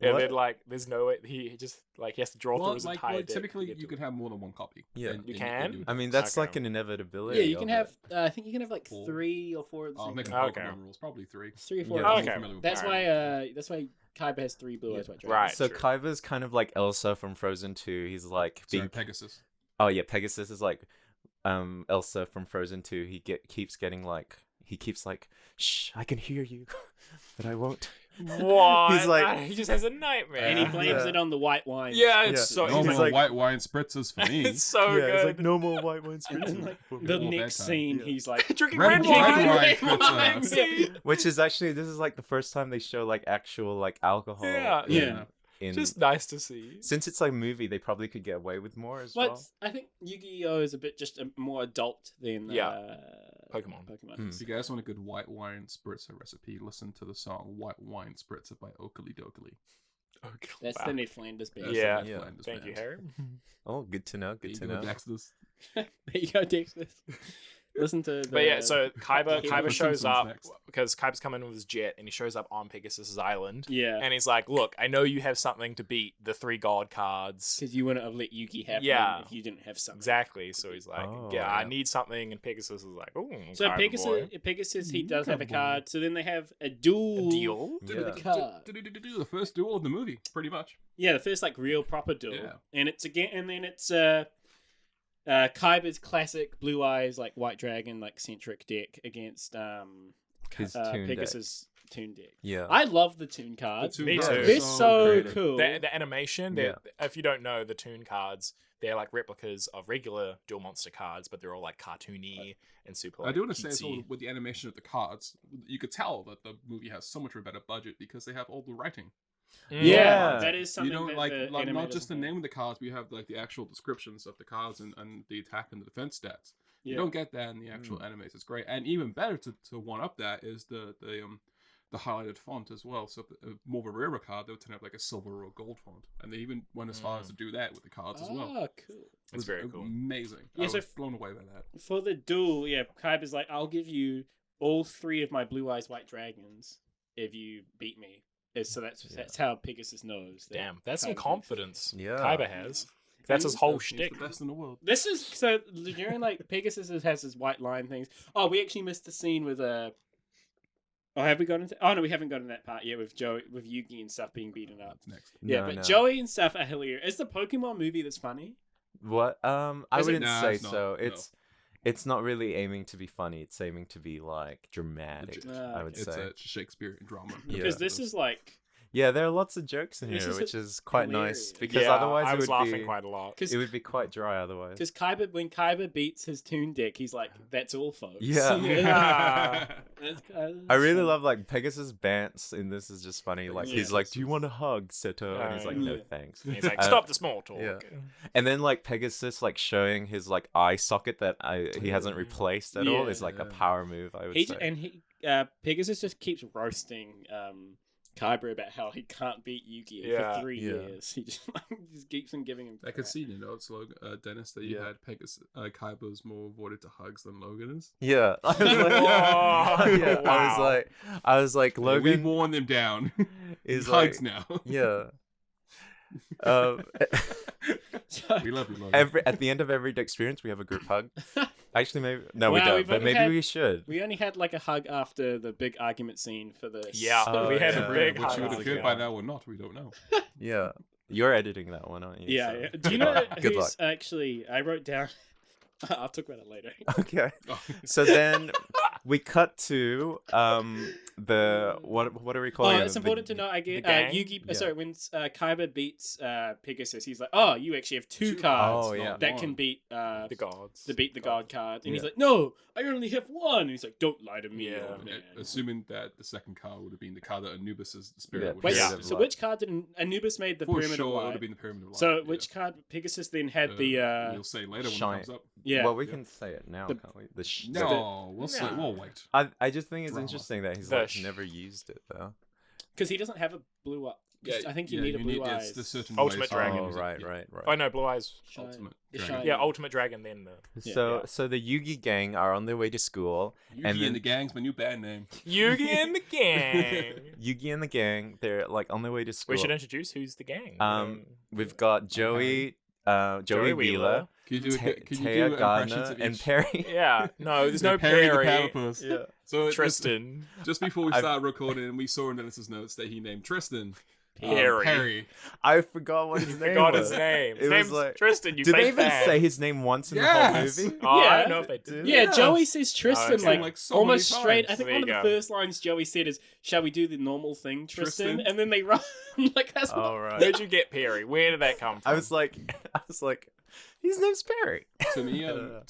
And What? then like there's no way he just like he has to draw through Well, his like, entire deck. typically to get you to could it. have more than one copy. Yeah. You can? I mean, that's Okay. like an inevitability. Yeah, you can of have. it. I think you can have like Four. 3 or 4 of the I'll same make thing. Okay. Pokemon rules, probably 3. 3 or 4. Yeah. of Oh, the okay. same Familiar with That's Power. why Kaiba has 3 blue eyes white dragons. Right. So true. Kaiba's kind of like Elsa from Frozen 2. He's like Sorry, being Pegasus. Oh yeah, Pegasus is like Elsa from Frozen 2. Keeps getting like shh, I can hear you, but I won't. What? He's like- he just has a nightmare. And he blames Yeah. it on the white wine. Yeah, it's Yeah. so No he's more like- white wine spritzers for me. it's so yeah, good. it's like no more white wine And then spritzers like for me. the Before next bedtime. scene, Yeah. he's like, Drinking Red red wine, wine. red Red wine, wine. spritzer. Which is actually this is like the first time they show like actual like alcohol. Yeah. Yeah. In, Just nice to see. since it's like a movie, they probably could get away with more as but well. I think Yu-Gi-Oh is a bit just more adult than Pokemon. Hmm. If you guys want a good white wine spritzer recipe, listen to the song "White Wine Spritzer" by Oakley Dokley. Okay. That's wow. the Ned Flanders band. That's Yeah. the Yeah. Flanders Thank you, band. Harry. Oh, good to know. Good to know. Dexter's. There you go, Dexter. Listen to the. But yeah, so Kaiba Yeah, for shows Simpsons up next. because Kaiba's coming in with his jet, and he shows up on Pegasus's island, Yeah. and he's like, "Look, I know you have something to beat the 3 god cards." Because you wouldn't have let Yugi have Yeah. them if you didn't have something. Exactly. So he's like, Oh, "Yeah, I yeah. need something," and Pegasus is like, "Oh, So Kaiba boy." Pegasus, he Mm, does have a Kaiba boy. card. So then they have a duel. A deal. Yeah. The card. The first duel of the movie, pretty much. Yeah, the first like real proper duel. Yeah. And it's Kaiba's classic blue eyes like white dragon like centric deck against His Toon deck. Pegasus Toon deck. Yeah. I love the Toon cards. The Me two too. cards They're are so creative. cool. The animation, Yeah. if you don't know the Toon cards, they're like replicas of regular Duel Monster cards, but they're all like cartoony and super. I Like, do want to say as well, cutesy. with the animation of the cards, you could tell that the movie has so much of a better budget because they have all the writing. Mm. Yeah, Yeah. that is something You don't that like the not animators just the have. name of the cards, but you have like the actual descriptions of the cards and the attack and the defense stats. Yeah. You don't get that in the actual animes. It's great, and even better to one up that is the highlighted font as well. So more of a rarer card, they would tend to have like a silver or gold font, and they even went as far as to do that with the cards as well. Oh, cool. It was very cool. amazing. Yeah, I so was blown away by that. For the duel, yeah, Kaiba's like, I'll give you all 3 of my blue eyes white dragons if you beat me. So that's how Pegasus knows. That Damn, that's some Kaiba- confidence. Yeah. Kaiba has. That's his whole He's shtick. the best in the world. This is so during like Pegasus has his white line things. Oh, we actually missed the scene with Oh, have we gotten into? Oh no, we haven't gotten that part yet with Yugi and stuff being beaten up. That's next. Yeah, No, but no. Joey and stuff are hilarious. Is the Pokemon movie that's funny? What? I Is it- wouldn't Nah, say it's not, so. no. It's not really aiming to be funny. It's aiming to be like dramatic. Legit. I would It's say. a Shakespearean drama. Yeah. Because this is like Yeah, there are lots of jokes in This here, is which is quite nice hilarious. because Yeah, otherwise I it was would laughing be quite a lot. because it would be quite dry otherwise. when Kaiba beats his Toon deck, he's like, "That's all, folks." Yeah. That's I really love like Pegasus Bance in this is just funny. Like Yeah. he's like, "Do you want a hug, Seto?" And he's like, "No, Yeah. thanks." And he's like, Uh, "Stop the small talk." yeah. And then like Pegasus like showing his like eye socket that he hasn't replaced at all Yeah. is like a Yeah. power move. I would say. Pegasus just keeps roasting Kaiba about how he can't beat Yu-Gi-Oh Yeah. for 3 Yeah. years. He just keeps on giving him. I could crap. see in your notes, Dennis, that you Yeah. had Pegasus. Kaiba was more avoided to hugs than Logan is. Yeah, I was like, Whoa. yeah, Wow. I was like, We've Logan worn them down. is Hugs like, now. yeah. Um, So- We love you, Logan. at the end of every experience, we have a group hug. Actually, maybe no, we Wow, don't. we've But only maybe had- we should. we only had like a hug after the big argument scene for the. Yeah, Oh, we had yeah. a big Which hug would after have occurred that. by now or not, we don't know. Yeah, you're editing that one, aren't you? Yeah, So- yeah. Do you know Good who's luck. actually? I wrote down. I'll talk about it later. Okay. So then we cut to the what are we Oh, calling it? it's important to know. I get the gang? Yugi. Yeah. Sorry, when Kaiba beats Pegasus, he's like, "Oh, you actually have two cards Oh, yeah. that can beat The gods. to beat the god card." And he's Yeah. like, "No, I only have one." And he's like, "Don't lie to me, Yeah. old man." Assuming that the second card would have been the card that Anubis' spirit Yeah, would Wait, have Pyramid of so Light. which card did Anubis made the For Pyramid sure, of it would Light? have been the Pyramid of Light. So yeah. which card Pegasus then had the We'll say later when Shine. it comes up. yeah. Well, we can say it now, The- can't we? No, we'll say, No. we'll wait. I just think it's Drama. interesting that he's The like sh- never used it though. Because he doesn't have a blue up. I think you need a blue eyes. It's the certain Ultimate ways to dragon. use it. right. Oh no, Blue Eyes. Ultimate The dragon. shine. Yeah, Ultimate Dragon. Then the So the Yugi gang are on their way to school, Yugi and then and the Gang's my new band name. Yugi and the gang. Yugi and the gang, they're like on their way to school. We should introduce who's the gang. We've got Joey, Joey Wheeler, Could you do, could you Taya do Gardner, impressions of and each? Perry. Yeah, no, there's no Perry the Perry. Platypus. Yeah. So Tristan. Just before we started recording, we saw in Dennis's notes that he named Tristan Perry. I forgot what his name Forgot was. his name. His It was name's like- Tristan. You Did fake they even fan. say his name once in Yes! the whole movie? Oh, I Yeah. don't know if they did. Yeah, Yes. Joey says Tristan okay. Like so almost many straight. times. I think There one of you the go. first lines Joey said is, "Shall we do the normal thing, Tristan?" Tristan? And then they run like that's Oh not. right. Where'd you get Perry? Where did that come from? I was like, his name's Perry. To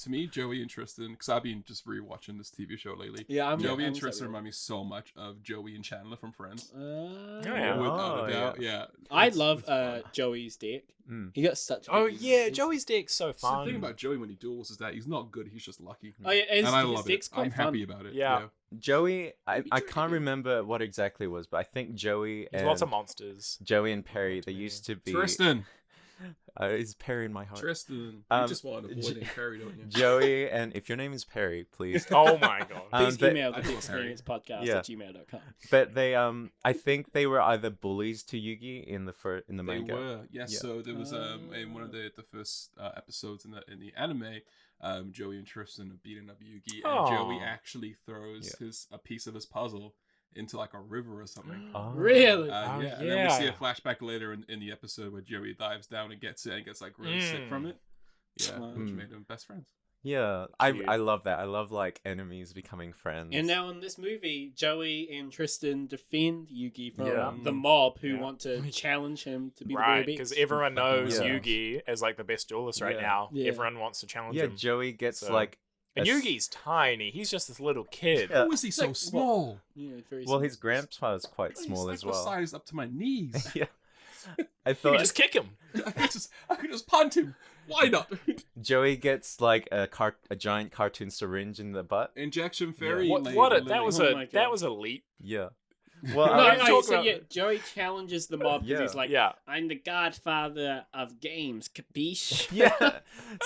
me, Joey and Tristan, because I've been just rewatching this TV show lately. Yeah, I'm Joey and I'm Tristan sorry. remind me so much of Joey and Chandler from Friends. yeah. Without Oh, a doubt, yeah. I It's- love it's fun. Joey's deck. Mm. He got such. Oh good yeah, uses. Joey's deck's so That's the fun. thing about Joey when he duels is that he's not good, he's just lucky. Oh yeah, his, and I his love deck's it. quite I'm fun. happy about it. Yeah. Joey, I Maybe can't Joey did. remember what exactly it was, but I think Joey There's and lots of monsters. Joey and Perry, they used to be. Tristan. Is Perry in my heart? Tristan. Um, you just want to avoid Perry, don't you? Joey, and if your name is Perry, please. Oh my god. Please but- email I the love experience podcast Yeah. at gmail.com. But they, I think they were either bullies to Yugi in the in the They manga. were, yes. Yeah. So there was in one of the first episodes in the anime, Joey and Tristan are beating up Yugi, and Aw. Joey actually throws a piece of his puzzle into like a river or something. Oh. Really? Oh, And then we see a yeah. flashback later in the episode where Joey dives down and gets it and gets like really sick from it. Yeah, which Mm. made them best friends. Yeah, Cute. I love that. I love like enemies becoming friends. And now in this movie, Joey and Tristan defend Yugi from Yeah. the mob who Yeah. want to challenge him to be Right, the very because best. everyone knows Yeah. Yugi as like the best duelist right Yeah. now. Yeah. Everyone wants to challenge yeah, him. Joey gets So- like. And a s- Yugi's tiny. He's just this little kid. Yeah. How is he so like, small? Yeah, very Well, small. his grandpa is quite He's small like as the well. size up to my knees. Yeah, I You thought can just kick him. I could just punt him. Why not? Joey gets like a giant cartoon syringe in the butt. Injection fairy. What? lady, What? That literally. was Oh my God. that was elite. Yeah. No, Well, I'm no, talking so about- yeah, Joey challenges the mob because Yeah. he's like, Yeah. I'm the godfather of games, capiche? yeah.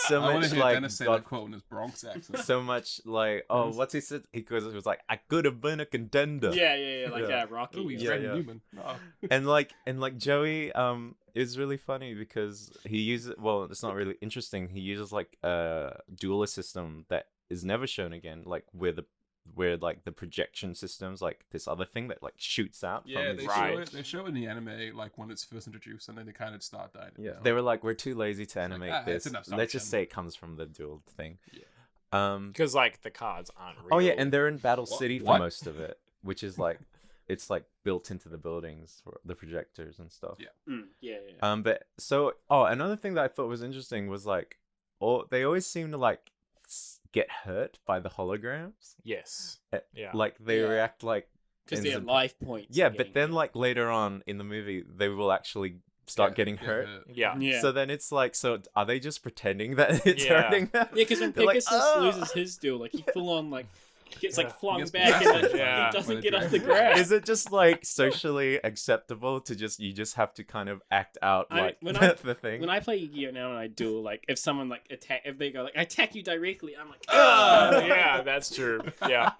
So I want much to hear like Dennis say God, that quote in his Bronx accent. so much like what's he said? He was like I could have been a contender. Yeah, like Yeah. Rocky. Oh, he's Yeah, Randy yeah. Newman. Oh. and like Joey it was really funny because he uses it's not really interesting. He uses like a duelist system that is never shown again, like where like the projection systems, like this other thing that like shoots out Yeah, from they his Right. show it. They show it in the anime like when it's first introduced, and then they kind of start dying. Yeah, they were like, we're too lazy to like, animate it's this. enough Let's just assumption. say it comes from the duel thing. Yeah. Because like the cards aren't real. Oh yeah, and they're in Battle What? City for What? most of it, which is like it's like built into the buildings for the projectors and stuff. Yeah. Yeah. But so another thing that I thought was interesting was like they always seem to like get hurt by the holograms. Yes. Eh, Yeah. Like they Yeah. react like Because ends they're up- life points. yeah, are but getting then hit. like later on in the movie they will actually start Yeah, getting get hurt. Yeah. Yeah. So then it's like, so are they just pretending that it's Yeah. hurting them? Yeah, because when They're like, Pegasus "Oh!" loses his duel, like he full on like gets like Yeah. flung He gets back and blasted. like, Yeah. he doesn't By get the off the dragon. ground. Is it just like socially acceptable to you just have to kind of act out I- like when I- the thing? When I play Yu-Gi-Oh now and I duel, like if someone like if they go like I attack you directly, I'm like, Oh, ah! yeah, that's true. Yeah.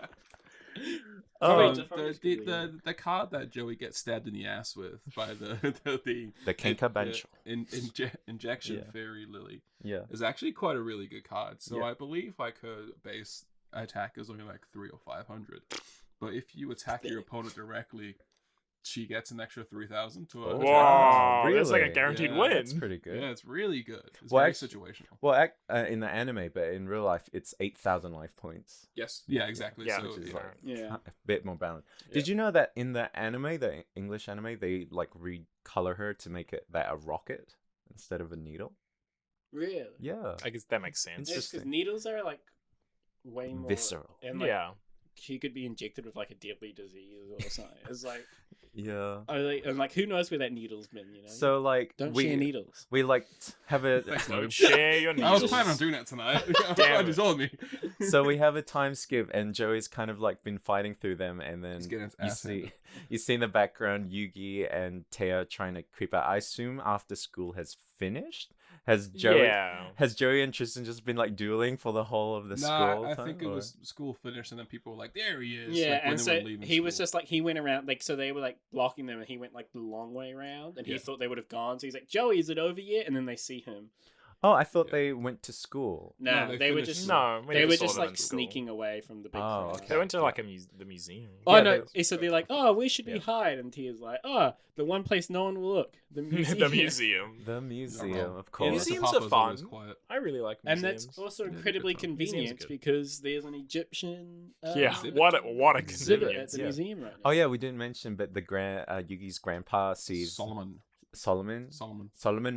Oh, The card that Joey gets stabbed in the ass with by the Kenka Bench. injection Yeah. fairy lily Yeah. is actually quite a really good card. So Yeah. I believe like her base attack is only like 300 or 500, but if you attack your opponent directly, she gets an extra 3,000 to her. Wow. Really? That's like a guaranteed Yeah, win. That's pretty good. Yeah, it's really good. It's Well, very act- situational. Well, in the anime, but in real life, it's 8,000 life points. Yes. Yeah, exactly. Yeah. So, Which is yeah. like Yeah. a bit more balanced. Yeah. Did you know that in the anime, the English anime, they like recolor her to make it that a rocket instead of a needle? Really? Yeah. I guess that makes sense. It's because Interesting. needles are like way more Visceral. and like Yeah. she could be injected with like a deadly disease or something. It's like, Yeah. and like who knows where that needle's been? You know. So like don't we share needles. we like have a Thanks, Don't Logan. share your I was needles. planning on doing that tonight. I'm Damn glad you it. told me. So we have a time skip, and Joey's kind of like been fighting through them, and then He's getting his you ass see handed. you see in the background Yugi and Taya trying to creep out. I assume after school has finished. Has Joey and Tristan just been like dueling for the whole of the school? I time, think it or- was school finished, and then people were like, "There he is!" Yeah, like, when and they so were leaving he was school. just like he went around like so they were like blocking them, and he went like the long way around, and he Yeah. thought they would have gone. So he's like, "Joey, is it over yet?" And then they see him. Oh, I thought Yeah. they went to school. No, they they were finished just school. No, we they never were saw just them like in school. sneaking away from the big Oh, crowd. okay. They went to like the museum. Oh Yeah, no! they- So they're like, "Oh, where should we Yeah. hide?" And Tia's like, "Oh, the one place no one will look, the museum." the museum. The museum, wrong. of Yeah, course. Museums Mr. are Papa's always fun. quiet. I really like And museums. that's also Yeah, they're incredibly good fun. Museums are convenient good. because there's an Egyptian Yeah, exhibit. what a exhibit at convenience. the yeah. museum right now. Oh yeah, we didn't mention, but the Yugi's grandpa sees Solomon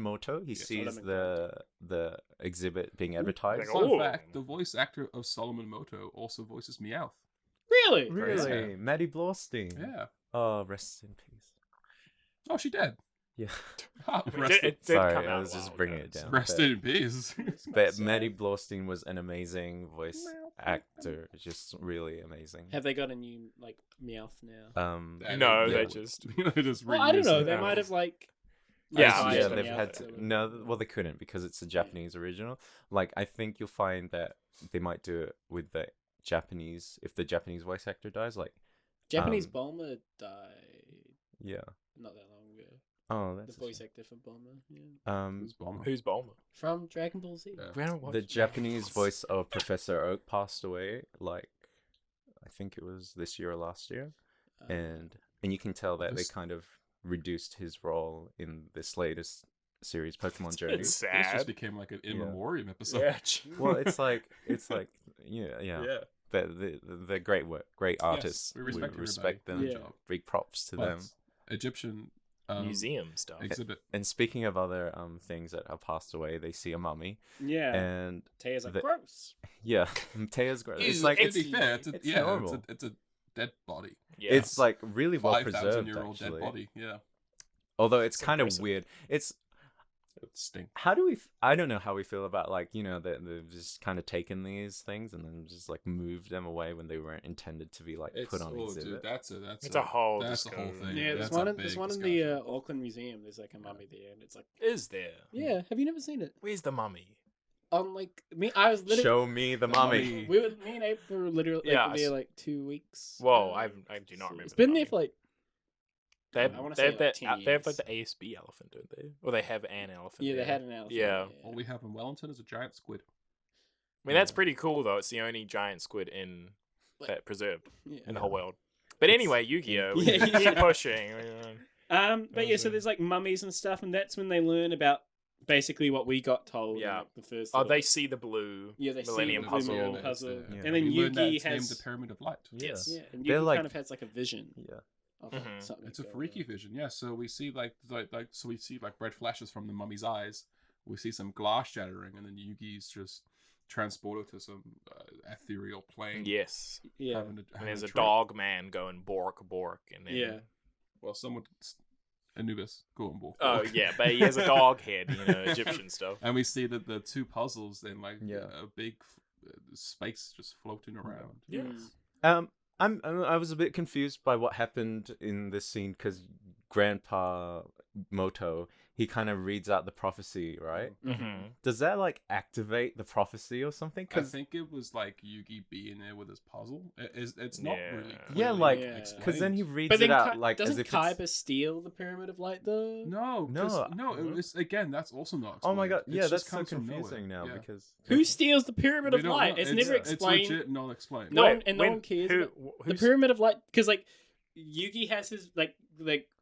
Moto. He Yeah, sees Solomon the exhibit being advertised. Like, Fun oh. fact: the voice actor of Solomon Moto also voices Meowth. Really? Really, Yeah. Maddie Blaustein. Yeah. Oh, rest in peace. Oh, she dead. Yeah. Ah, It rest, did- in, it did Sorry, come I out a was just while bringing ago, it down. so- rest in peace. But sad. Maddie Blaustein was an amazing voice actor, just really amazing. Have they got a new like Meowth now? No, yeah. they just they just Well, I don't know. reused They it. might have like. Yeah, retired Yeah, the they've Meowth had to. or- No, well, they couldn't because it's a Japanese original. Like, I think you'll find that they might do it with the Japanese if the Japanese voice actor dies. Like, Japanese um, Bulma died yeah. not that long ago. Oh, The that's a voice shame. actor for Bulma, yeah, Who's Bomber? Who's Bulma? from Dragon Ball Z. Yeah. We haven't watched The it. Japanese voice of Professor Oak passed away. Like, I think it was this year or last year, and you can tell that they This- kind of reduced his role in this latest series, Pokemon Journey. It's This sad. just became like an in Yeah. memoriam episode. Yeah. Well, it's like yeah. Yeah. But they're great work, great artists. we respect respect them. everybody. Yeah. Job. Big props to them. But Egyptian Museum stuff. exhibit. And speaking of other things that have passed away, they see a mummy, Yeah, and Taya's like the- gross. yeah, Taya's great. It's Ew, like To it's be fair, it's horrible. it's a dead body. Yeah. it's like really well 5,000 preserved year old dead actually. body. Yeah, Although it's It's kind of impressive. weird. It's it stink. how do we? I don't know how we feel about like that they've just kind of taken these things and then just like moved them away when they weren't intended to be like put on exhibit. Dude, that's It's a whole that's a whole discussion. thing. Yeah, that's there's one in the Auckland Museum. There's like a mummy there, and it's like, Is there? yeah, have you never seen it? Where's the mummy? Like me, I was literally. Show me the mummy. mummy. Me and April were literally Yeah, I like, there s- like 2 weeks. Whoa, I do not remember. It's the been there mummy. for like. They have, I wanna they say have like that. 10 They have like years. the ASB elephant, don't they? Or they have an elephant. Yeah, they there. had an elephant. Yeah. All we have in Wellington is a giant squid. I mean, that's Yeah. pretty cool though. It's the only giant squid in that preserved Yeah. in the whole world. But anyway, Yu-Gi-Oh. We Yeah, keep yeah. pushing. But yeah, so there's like mummies and stuff, and that's when they learn about basically what we got told. Yeah. In, like, the first. Oh, little they bit. see the blue Yeah, they see Millennium the Puzzle. Millennium Puzzle, Yeah. and then we learned that Yugi it's named has. the Pyramid of Light. Yes. Yeah, and They're Yugi like- kind of has like a vision. Yeah. Of Mhm. something. It's a going freaky on. vision, yeah. So we see like we see like red flashes from the mummy's eyes. We see some glass shattering, and then Yugi's just transported to some ethereal plane. Yes. Yeah. having And there's a trip. dog man going bork bork, and then Yeah. Well, someone Anubis going bork. oh bork. yeah, but he has a dog head, Egyptian stuff. And we see that the two puzzles in like Yeah. a big space just floating around. Yes. I was a bit confused by what happened in this scene because Grandpa Moto, he kind of reads out the prophecy, right? Mm-hmm. Does that like activate the prophecy or something? I Because think it was like Yugi being there with his puzzle. It's not Yeah. really. yeah, clearly like Yeah. because then he explained. reads But then it out Kai- like as doesn't if Kaiba it's. steal the Pyramid of Light though? No, No, it was again. That's also not. Oh my explained. god! It Yeah, just that's so comes from nowhere. confusing now Yeah. because Who steals the Pyramid We of don't Light? know. It's never It's explained. legit not explained. No Wait, one- and no one cares Who, about the who's- Pyramid of Light, because like Yugi has his like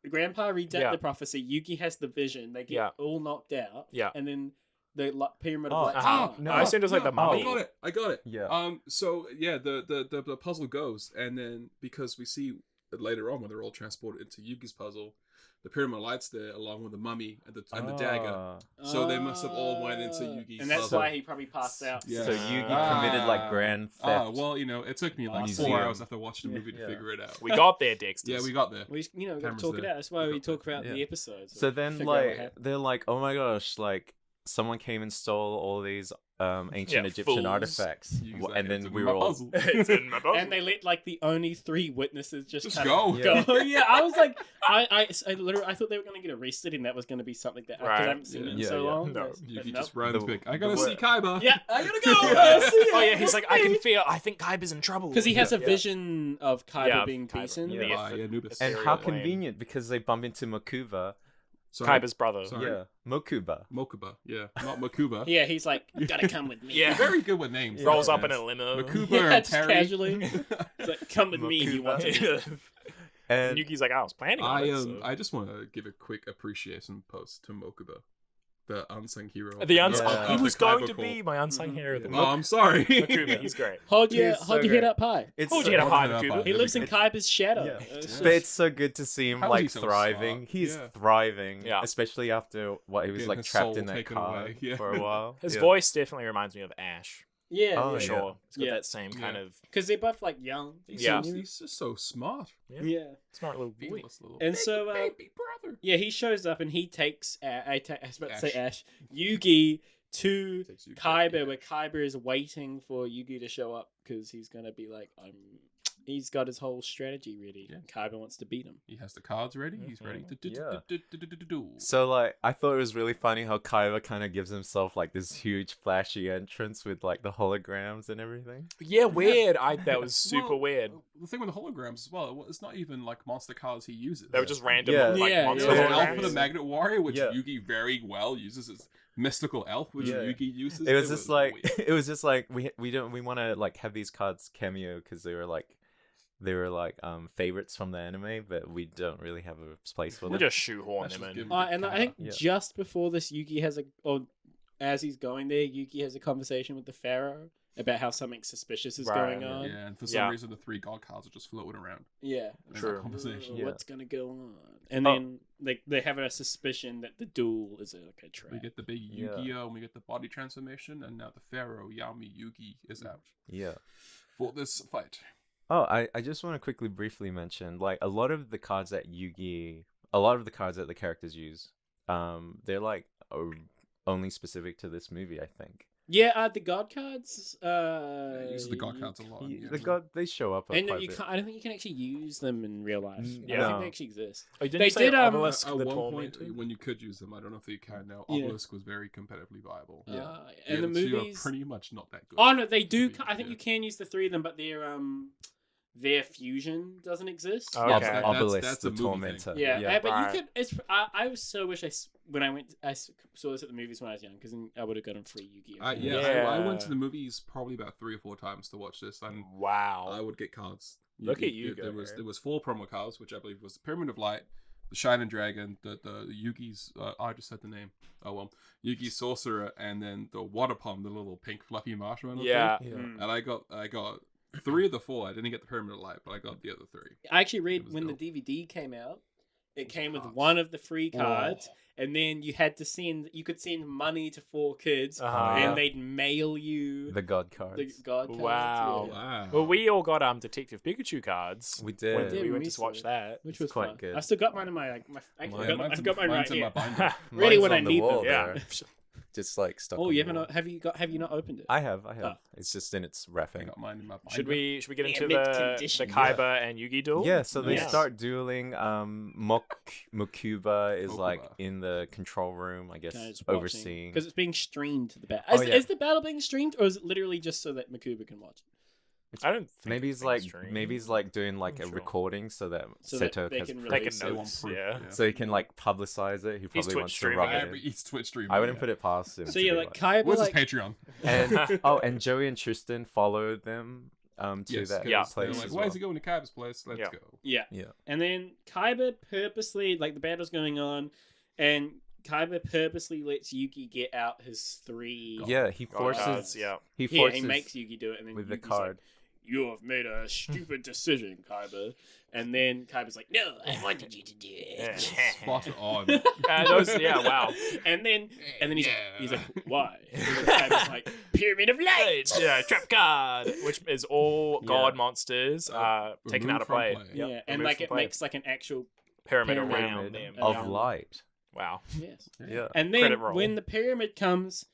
Grandpa reads out Yeah. the prophecy. Yugi has the vision. They get Yeah. all knocked out. Yeah. and then the Pyramid Oh, of Light. uh-huh. no. I assumed it was like the mummy. I got it. yeah, So yeah, the puzzle goes, and then because we see later on when they're all transported into Yugi's puzzle, the Pyramid of Light's there along with the mummy and the dagger. Ah. So they must have all went into Yugi's and that's puzzle. why he probably passed out. Yeah. So Yugi committed like grand theft. Well, it took me like Museum. 4 hours after watching the movie to Yeah. figure it out. We got there, Dexter. Yeah, we got there. We got to Cameras talk it there. out. That's why We we got there. talk about Yeah. the episodes. So then, figure out what like, happened. they're like, "Oh my gosh!" Like, someone came and stole all these ancient Yeah, Egyptian fools. artifacts, You use that and answer then to we my were all puzzle. It's in my book. And they let like the only 3 witnesses just Just kind go. of Yeah. go. Yeah, I was like, I literally, I thought they were going to get arrested, and that was going to be something that because Right. I haven't seen it in Yeah, so yeah. long. No. but You no. just runs The- quick. I the gotta see word- Kaiba. Yeah, I gotta go. Yeah. See Oh ya. yeah, he's like, I think Kaiba's in trouble. Because he has a Yeah. vision of Kaiba Yeah, being Kaiba. beaten. Yeah. By Anubis. and Serial how plane. convenient because they bump into Mokuba. Sorry. Kaiba's brother. Sorry. Yeah, Mokuba. Mokuba. Yeah, not Makuba. Yeah, he's like, you gotta come with me. Yeah. Very good with names. Rolls those up in guys. a limo. Makuba Yeah, and just Terry. casually. He's like, come with me. He Makuba. wants to. And And Yuki's like, I was planning on it. So. I just want to give a quick appreciation post to Mokuba, the unsung hero. The unsung. Yeah. He of was the going Kaiba to Corps. be my unsung hero. The Oh, I'm sorry. Makuba, he's great. Hold your He's so hold your head great. up high. it's Hold so, your head up high, Hold it up Makuba. high. He lives in Kaiba's shadow. Yeah. It's but it's so good to see him How is he like so thriving. smart? He's Yeah. thriving, Yeah. especially after what he was Getting like his trapped soul in that taken car away. Yeah. for a while. His Yeah. voice definitely reminds me of Ash. yeah, Oh, For yeah. sure. It's got Yeah. that same kind Yeah. of because they're both like young. Yeah. He's just so smart. Yeah. smart little boy. Fearless little And so, baby brother. Yeah, he shows up and he takes I was about to say Ash. Ash Yugi to Takes you Kaiba, back. where Kaiba is waiting for Yugi to show up because he's gonna be like, he's got his whole strategy ready. Yeah. Kaiba wants to beat him. He has the cards ready. He's ready to Yeah. do. So like I thought it was really funny how Kaiba kind of gives himself like this huge flashy entrance with like the holograms and everything. Yeah, weird. That was super Well, weird. The thing with the holograms as well, it's not even like monster cards he uses. They were just random Yeah. like Yeah, monster So yeah. the Elf of holograms. the Magnet Warrior, which Yeah. Yugi very well uses as mystical elf, which Yeah. Yugi uses. It was just like weird. it was just like we want to like have these cards cameo because they were like favorites from the anime, but we don't really have a place for We'll them. just shoehorn Let's them just in. give And I think Yeah. just before this, Yugi has as he's going there, Yugi has a conversation with the Pharaoh about how something suspicious is Right, going on. yeah, and for some Yeah. reason the 3 god cards are just floating around. Yeah. in that True. conversation. Yeah. What's gonna go on? And Oh. then they have a suspicion that the duel is like a trap. We get the big Yeah. Yu-Gi-Oh, and we get the body transformation, and now the Pharaoh Yami Yugi is out Yeah. for this fight. Oh, I just want to quickly briefly mention like a lot of the cards that the characters use, they're like only specific to this movie, I think. Yeah, the god cards. Uses the god cards a lot. Yeah, yeah. they show up. And quite a you bit. can't, I don't think you can actually use them in real life. Mm, I don't think no. they actually exist. Oh, didn't They you say did, Obelisk At the one point, Tormentor? when you could use them, I don't know if you can now. Yeah. Obelisk was very competitively viable. Yeah. And the other two movies. are pretty much not that good. Oh no, they do. to be- I think yeah. you can use the 3 of them, but their fusion doesn't exist. Oh, Ob- okay. Obelisk, that's the a movie tormentor. thing. Yeah, but Right. you could. I was so wish when I went. I saw this at the movies when I was young because I would have gotten free Yu-Gi-Oh. I went to the movies probably about 3 or 4 times to watch this, and I Wow. would get cards. Look at you There go, was Harry. there was 4 promo cards, which I believe was the Pyramid of Light, the Shining Dragon, the Yugi's. I just said the name. Oh well, Yugi's Sorcerer, and then the Water Palm, the little pink fluffy marshmallow. Yeah. thing. Yeah. Mm. And I got 3 of the 4. I didn't get the Pyramid of Light, but I got the other 3. I actually read It was when dope. the DVD came out. It came with Cards. one of the free cards, Oh. and then you had to send. You could send money to 4 kids, Uh-huh. and they'd mail you The god the cards. god cards. Wow. yeah. Wow. Well, we all got Detective Pikachu cards. We When did. did. we went we to watch saw that. Which It's was quite fun. good. I still got mine in my. I've got mine right mine's in here. my binder. Ready Mine's when I on the need them. wall Yeah. there. Just like stuck. Oh, on you the haven't? wall. Have you not opened it? I have. Oh. It's just in its I wrapping. got mine in my binder. Should we get Yeah, into mint the condition. Kaiba and Yugi duel? Yeah, so they Yes. start dueling. Mokuba is like Mokuba. in the control room, I guess, Just overseeing. because it's being streamed to the battle. Oh, Is, yeah. is the battle being streamed, or is it literally just so that Makuba can watch it? I don't think Maybe it's he's like mainstream. doing like I'm a sure. recording so that So that Seto they has can proof. Taking release it. They want notes. proof, Yeah. So he can like publicize it. He He's probably Twitch wants to streaming rub it. it in. He's Twitch streaming. I wouldn't yeah. put it past him. So to yeah, be like Kaiba, What's like his Patreon? and Joey and Tristan followed them to Yes, that 'cause Yeah. they're place like, as why well. is he going to Kaiba's place? Let's Yeah. go. yeah, Yeah. and then Kaiba purposely, like the battle's going on, and Kaiba purposely lets Yuki get out his 3. Yeah, he God forces. cards, yeah. He Yeah, forces he makes Yuki do it, and then with the Yuki's like, card. you have made a stupid decision, Kaiba. And then Kaiba's like, no, I wanted you to do it. Spot on. Yeah, wow. and then he's Yeah. like, why? And then Kaiba's like, Pyramid of Light. Yeah, trap card, which is all Yeah. god monsters taken removed out of from play. play. Yep, Yeah, and removed like from it play. makes like an actual pyramid pyramid around Pyramid them. of Yeah. light. Wow. Yes. Yeah. And then Credit roll. when the pyramid comes,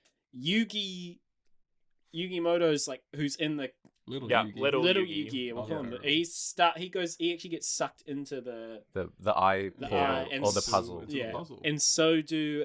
Yugimoto's like who's in the Little Yeah, Yugi. little little Yugi. Yugi, we'll Oh, call him. yeah. He actually gets sucked into the The eye The portal eye and or the s- puzzle. It's a yeah, puzzle. and so do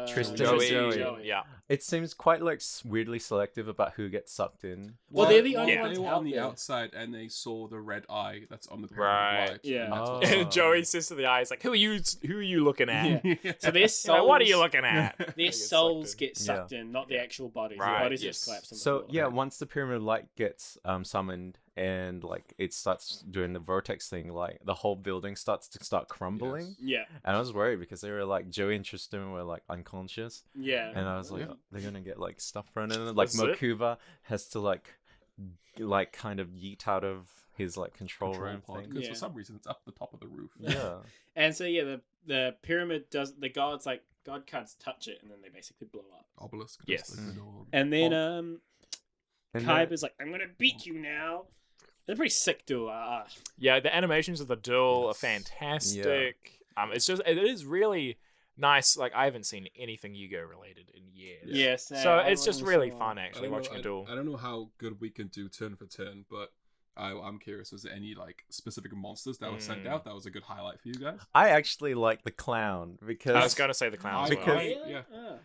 Tristan Joey. and Joey. Yeah. It seems quite like weirdly selective about who gets sucked in. Well, they're the only Yeah. ones They were out on the there. outside and they saw the red eye that's on the Right. pyramid of light. Yeah. And that's Oh. what And Joey says to the eyes, like, who are you looking at? Yeah. So their souls, You know, what are you looking at? Their They get sucked souls in. get sucked in, not the actual bodies. Right, The bodies yes. just collapse on the So floor. yeah, once the pyramid of light gets summoned and like it starts doing the vortex thing, like the whole building starts crumbling. Yes. Yeah, And I was worried because they were like Joey and Tristan were like unconscious, yeah. and I was like, Yeah. oh, they're gonna get like stuff thrown in. Like That's it? Mokuba has to like kind of yeet out of his like control room thing. Because Yeah. for some reason it's up the top of the roof. Yeah. And so yeah, the pyramid does the gods like god cards touch it, and then they basically blow up. Obelisk. Yes. just like the door. And then And Kaiba's like, I'm gonna beat you now. They're pretty sick duel. Yeah, the animations of the duel are Yes. fantastic. It is really nice. Like, I haven't seen anything Yu-Gi-Oh related in years. Yes. So it's just really fun, actually, watching a duel. I don't know how good we can do turn for turn, but I'm curious, was there any like specific monsters that were sent out that was a good highlight for you guys? I actually like the clown because I was going to say the clown as Because- well. Yeah.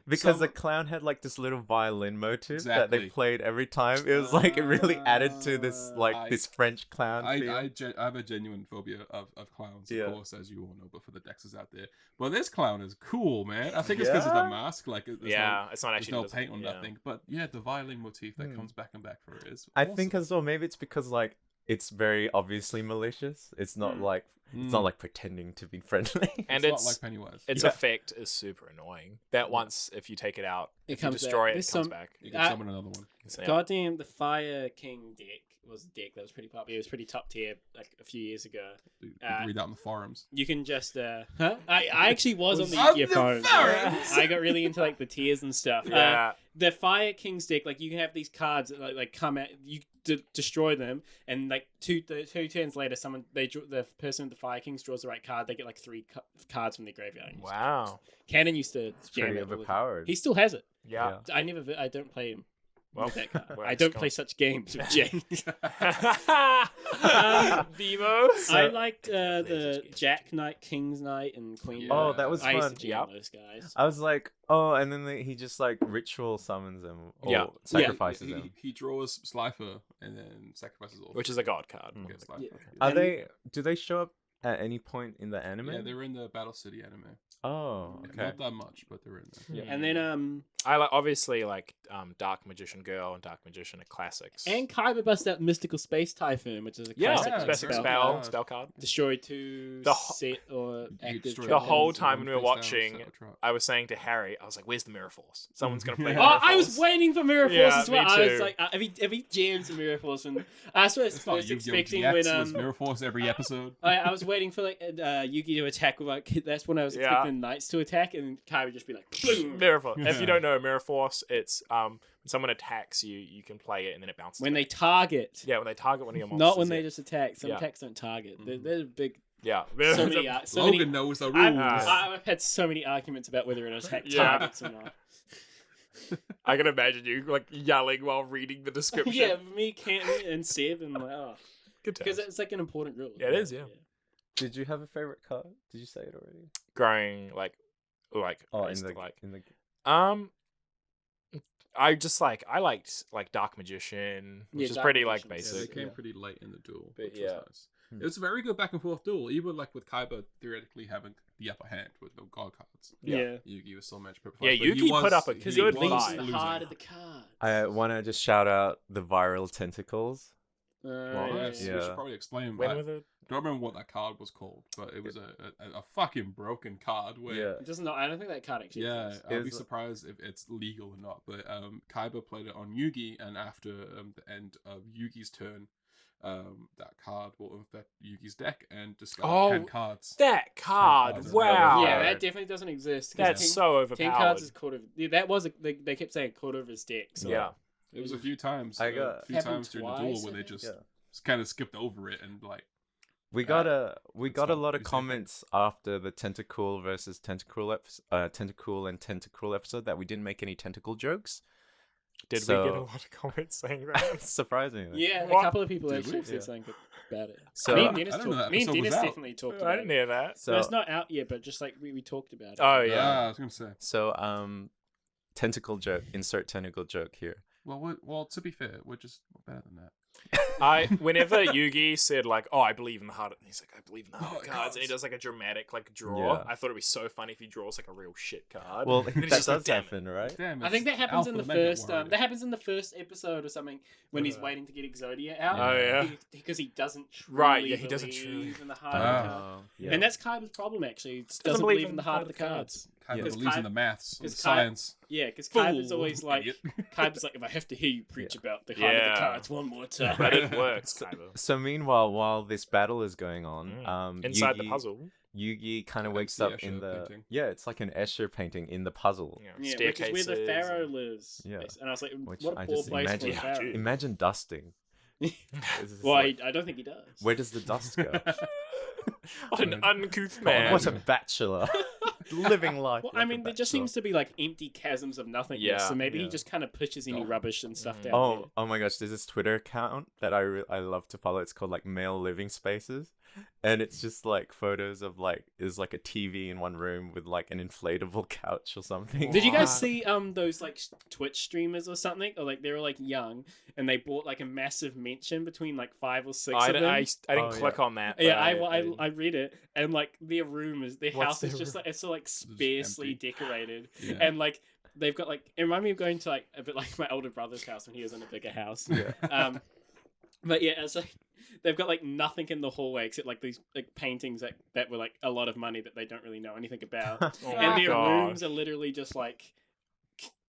because the Some- clown had like this little violin motive that they Exactly. played every time. It was like it really added to this I- this French clown feel. I have a genuine phobia of clowns, Yeah. of course, as you all know, but for the Dexers out there. But this clown is cool, man. I think it's because of the Yeah? mask. Like, there's Yeah, it's not there's actually no doesn't- paint on yeah. nothing. But yeah, the violin motif that Hmm. comes back and back for it is I awesome. think as well, maybe it's because like it's very obviously malicious. It's not Mm. like it's not like pretending to be friendly. And it's it's not like Pennywise. its Yeah. effect is super annoying. That once, if you take it out, It if you comes destroy back. it, There's it comes some- back. You can I- summon another one. So, yeah. Goddamn, the Fire King deck was a deck that was pretty popular. It was pretty top tier like a few years ago. You can read out in the forums. You can just I actually was on the On Yu-Gi-Oh the forums. forums! I got really into like the tiers and stuff. Yeah. The Fire King's deck, like you can have these cards that like come at you destroy them, and like two turns later, the person with the Fire Kings draws the right card. They get like three cards from their graveyard. Wow. Cannon used to It's jam pretty it all the time. overpowered. He still has it. Yeah. I don't play him. Well, with that card. well, I it's don't gone. play such games with Jay. Bimo. I liked There's the his Jack Knight, King's Knight, and Queen. Yeah. Oh, that was I used fun. to jam those guys. I was like, oh, and then he just like ritual summons them or Yeah. sacrifices he, them. He draws Slifer and then sacrifices all. Which is a god card. Mm. Gets Slifer. Yeah. Are And- they? Do they show up at any point in the anime? Yeah, they're in the Battle City anime. Oh, Yeah, okay. Not that much, but they're in there. Yeah. And then I like obviously like Dark Magician Girl and Dark Magician are classics. and Kaiba bust out Mystical Space Typhoon, which is a yeah, classic Yeah, specific very spell good. spell card. destroy two The ho- set or You active. destroy The whole hands time and when we were face down, watching, set a trap. I was saying to Harry, I was like, "Where's the Mirror Force? Someone's gonna play." Oh, Mirror Oh, I was Force." waiting for Mirror Force Yeah, as well. me I was too. like, if he jams a Mirror Force, and that's what I It's not was Yu-Gi-Oh! expecting GX, when there's Mirror Force every episode. I was waiting for like Yugi to attack with like that's when I was Yeah. expecting Knights to attack, and Kai would just be like, boom. Mirror Force. If you don't know Mirror Force, it's when someone attacks you, you can play it and then it bounces. When they back. target, when they target one of your monsters. not when they yeah. just attack. Some Yeah. attacks don't target. Mhm. They're big. Yeah. So many. So Logan many. knows the rules. I've had so many arguments about whether an attack Yeah. targets or not. I can imagine you like yelling while reading the description. Yeah, me, Canton, and Seb, and like, oh, Good because times. it's like an important rule. Yeah, it is, yeah. Did you have a favorite card? Did you say it already? Growing like Oh, I used in to like the I just like I liked like Dark Magician, which Yeah, is Dark pretty like Magician's Yeah, they basic. came Yeah. pretty late in the duel, But which yeah. was nice. Hmm. It was a very good back and forth duel, even like with Kaiba theoretically having the upper hand with the god cards. Yeah. Yugi was so much Yeah, Yugi put up a Because Good you're fight. losing the losing. heart of the card. I want to just shout out the viral tentacles. Well, yes, Yeah. we should probably explain. When I with it? don't remember what that card was called, but it was a fucking broken card. Where Yeah. It doesn't know. I don't think that card actually. Yeah, exists. I'll be Is- surprised if it's legal or not. But Kaiba played it on Yugi, and after the end of Yugi's turn, that card will affect Yugi's deck and discard Oh, 10 cards. That card, cards is wow. Yeah, Alright. that definitely doesn't exist. 'cause That's 10 so overpowered. 10 cards is quarter. Yeah, that was they kept saying quarter of his deck. So Yeah. It was a few times. I got- a few Happened times during the twice, duel I where they think. just Yeah. kind of skipped over it and like We got a fine. lot of You say comments after the tentacle versus tentacle tentacle and tentacle episode that we didn't make any tentacle jokes. Did we get a lot of comments saying that? Surprisingly. Yeah, What? a couple of people Did actually we? said something about it. So- me I and Dennis, don't know that me and episode was Dennis out. definitely talked I about didn't it. hear that. So No, it's not out yet, but just like we talked about it. Oh yeah. I was gonna say. So tentacle joke. Insert tentacle joke here. Well, to be fair, we're better than that. Whenever Yugi said like, "Oh, I believe in the heart," he's like, "I believe in the heart of cards," and he does like a dramatic like draw. Yeah. I thought it'd be so funny if he draws like a real shit card. Well, And he's that just like, does "Damn it." happen, right? Damn, I think that it's happens in Alpha the Mega first. Warrior. That happens in the first episode or something when he's waiting to get Exodia out. Oh yeah. Because he doesn't truly Right, yeah, he doesn't believe truly- in the heart of the Ah. card. Yeah. And that's Kaiba's problem actually. He doesn't believe in the heart of the cards. Kind Yeah. of believes in the maths, and the 'cause Kai- science. Yeah, because Fool, Kaiba's always like, idiot. Kaiba's like, if I have to hear you preach about the heart of Yeah. the cards one more time. But it works, kind of. So meanwhile, while this battle is going on, Inside the Yugi- puzzle. Yugi kind of Yeah, wakes it's the up in Escher the painting. it's like an Escher painting in the puzzle. Yeah, Yeah, which is where the Pharaoh lives. Yeah. And I was like, Which what a I poor just place for a imagine- Yeah, Pharaoh. dude. Imagine dusting. It's just Well, like, I don't think he does. where does the dust go? What an uncouth man. What a bachelor, living life. Well, like I a mean, there just bachelor. seems to be like empty chasms of nothingness. Yeah, So maybe he yeah. just kind of pushes any Oh. rubbish and stuff down. Oh my gosh, there's this Twitter account that I love to follow. It's called like Male Living Spaces. And it's just like photos of like there's like a TV in one room with like an inflatable couch or something. Did you guys What? see those like Twitch streamers or something? Or like they were like young and they bought like a massive mention between like 5 or 6 I of didn't, them. I didn't Oh, click on that. Yeah, but I read it, and like their room is their What's house is their just room? like it's so like sparsely decorated, Yeah. and like they've got like it reminded me of going to like a bit like my older brother's house when he was in a bigger house. Yeah. But yeah, it's like they've got like nothing in the hallway except like these like paintings that were like a lot of money that they don't really know anything about, Oh and my their gosh. rooms are literally just like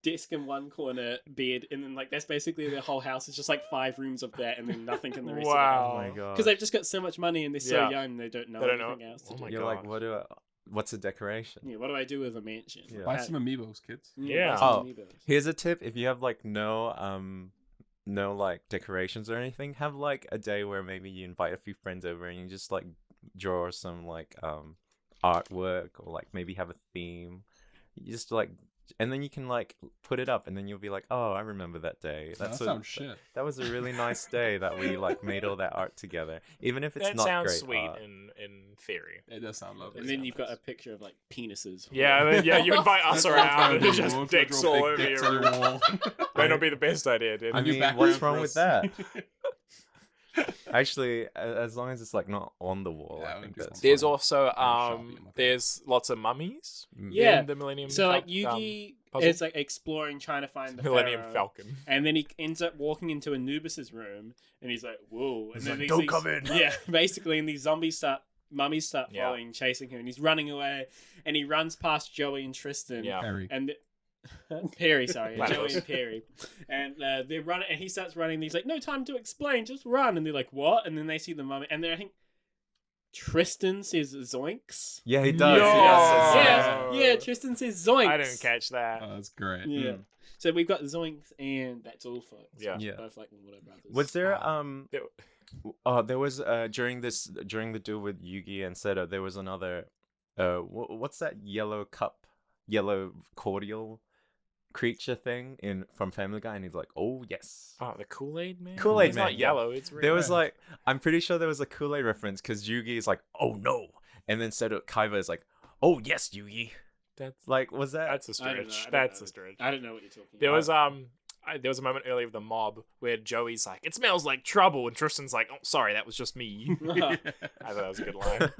desk in one corner, bed, and then like that's basically their whole house is just like 5 rooms of that, and then nothing in the rest Wow. Oh my god. because they've just got so much money and they're so Yeah. young they don't know They don't know- anything else to oh do. my You're like, gosh. what's a decoration? Yeah, what do I do with a mansion? Yeah. Buy some amiibos, kids. Yeah. buy some Oh. amiibos. Here's a tip: if you have like no like decorations or anything, have like a day where maybe you invite a few friends over and you just like draw some like artwork or like maybe have a theme. You just like, and then you can like put it up, and then you'll be like, oh, I remember that day. That sounds shit. That was a really nice day that we like made all that art together, even if it's That not sounds great sweet art. in theory. It does sound lovely. And then you've got a picture of like penises. Yeah, and then, yeah. You invite us around and We'll just draw dicks big all over dicks your on room. your wall. May not be the best idea, dude. I A new mean, background what's for wrong with us. that? Actually, as long as it's like not on the wall, Yeah, I we think do that's want There's fine. also Sharpie in my there's lots of mummies Yeah. in the Millennium. So like Fal- Yugi puzzle? is like exploring, trying to find the Millennium pharaoh, Falcon. and then he ends up walking into Anubis's room, and he's like, "Whoa!" And He's then like, these, "Don't these- come in." Yeah, basically, and these mummies start Yeah. following, chasing him, and he's running away, and he runs past Joey and Tristan. Yeah. Harry. And Perry, sorry, Platypus. Joey and Perry, and they're running, and he starts running. And he's like, "No time to explain, just run." And they're like, "What?" And then they see the mummy, and then I think Tristan says "zoinks." Yeah, he does. Yo! He does say Yeah, zoinks. yeah, Tristan says "zoinks." I didn't catch that. Oh, that's great. Yeah. So we've got zoinks, and that's all, folks. Yeah. Yeah. Both like Water Brothers. Was there There- there was during the duel with Yugi and Seto, there was another what's that yellow cordial creature thing from Family Guy, and he's like, oh yes. Oh, the Kool-Aid man. Kool-Aid It's Man, not yeah. yellow. It's red. There was like, I'm pretty sure there was a Kool-Aid reference because Yugi is like, oh no, and then Seto Kaiba is like, oh yes, Yugi. That's Like, was that? that's a I don't know, stretch. I don't That's know. a stretch. I don't know what you're talking There about. was there was a moment earlier with the mob where Joey's like, "It smells like trouble," and Tristan's like, "Oh, sorry, that was just me." I thought that was a good line.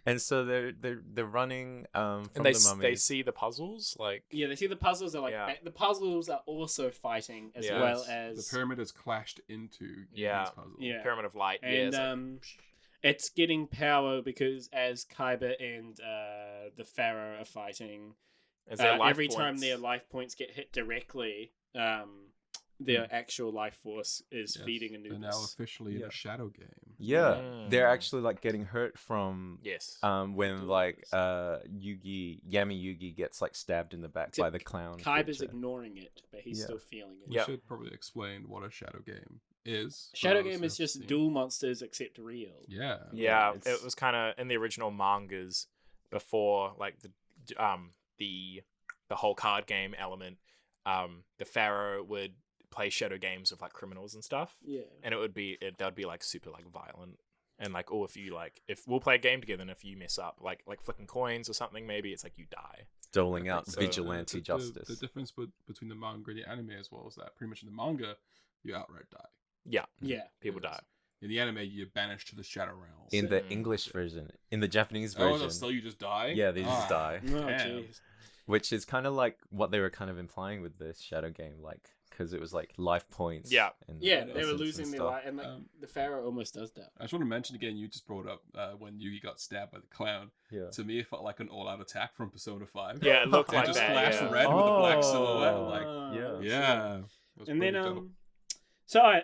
And so they're running from And they the mummies. they see the puzzles like Yeah, they see the puzzles are like Yeah. the puzzles are also fighting as Yeah. well The as pyramid has clashed into Yeah. Yugi's puzzle. yeah. Pyramid of Light. Yeah, And it's like, it's getting power because as Kaiba and the Pharaoh are fighting, as their life every time points- their life points get hit directly, their actual life force is Yes, feeding They're now Anubis. officially in Yeah. a shadow game. Yeah, Mm. they're actually like getting hurt from yes. when like Yami Yugi gets like stabbed in the back by the clown. Kaiba's creature. ignoring it, but he's Yeah. still feeling it. We Yeah. should probably explain what a shadow game is. Shadow for those Game who is haven't just seen. dual monsters except real. Yeah. Yeah, it's- it was kind of in the original mangas before like the whole card game element. The Pharaoh would play shadow games with like criminals and stuff, Yeah. and that'd be like super like violent. And like, if we'll play a game together, and if you mess up, like flicking coins or something, maybe it's like you die. doling out so, vigilante justice. The difference between the manga and the anime as well is that pretty much in the manga, you outright die. Yeah, Yeah. people Yes. die. In the anime, you're banished to the Shadow Realms. In the Mm. English version, in the Japanese Oh, version, so you just die? yeah, they just die. Oh, damn. jeez. Which is kind of like what they were kind of implying with the Shadow Game, like because it was like life points. Yeah. and Yeah, Yeah, they were essence and losing their stuff. life, and like the Pharaoh almost does that. I just want to mention again, you just brought up when Yugi got stabbed by the clown. Yeah. To me, it felt like an all-out attack from Persona 5. Yeah, it looked It like just that. flashed Yeah. red with a black Oh. silhouette. Like, Yeah. yeah. It was And then pretty dope.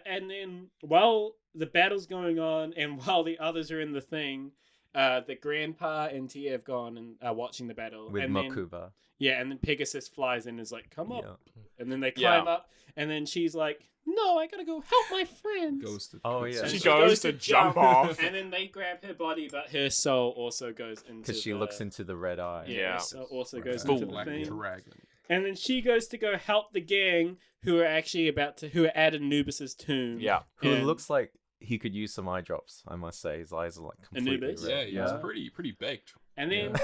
and then while the battle's going on, and while the others are in the thing, the grandpa and Tia have gone and are watching the battle. With and Mokuba. Then, yeah, and then Pegasus flies in and is like, "Come up," Yeah. and then they Yeah. climb up, and then she's like, "No, I gotta go help my friends." Goes to Oh, yeah. And She she goes to jump off. and then they grab her body, but her soul also goes into Because she looks into the red eye. yeah, Yeah. so also Right. goes Full into the black thing. dragon. And then she goes to go help the gang who are actually who are at Anubis's tomb. Yeah. Who And- looks like he could use some eye drops, I must say. His eyes are like completely Anubis? red. Yeah, he's pretty baked. And then,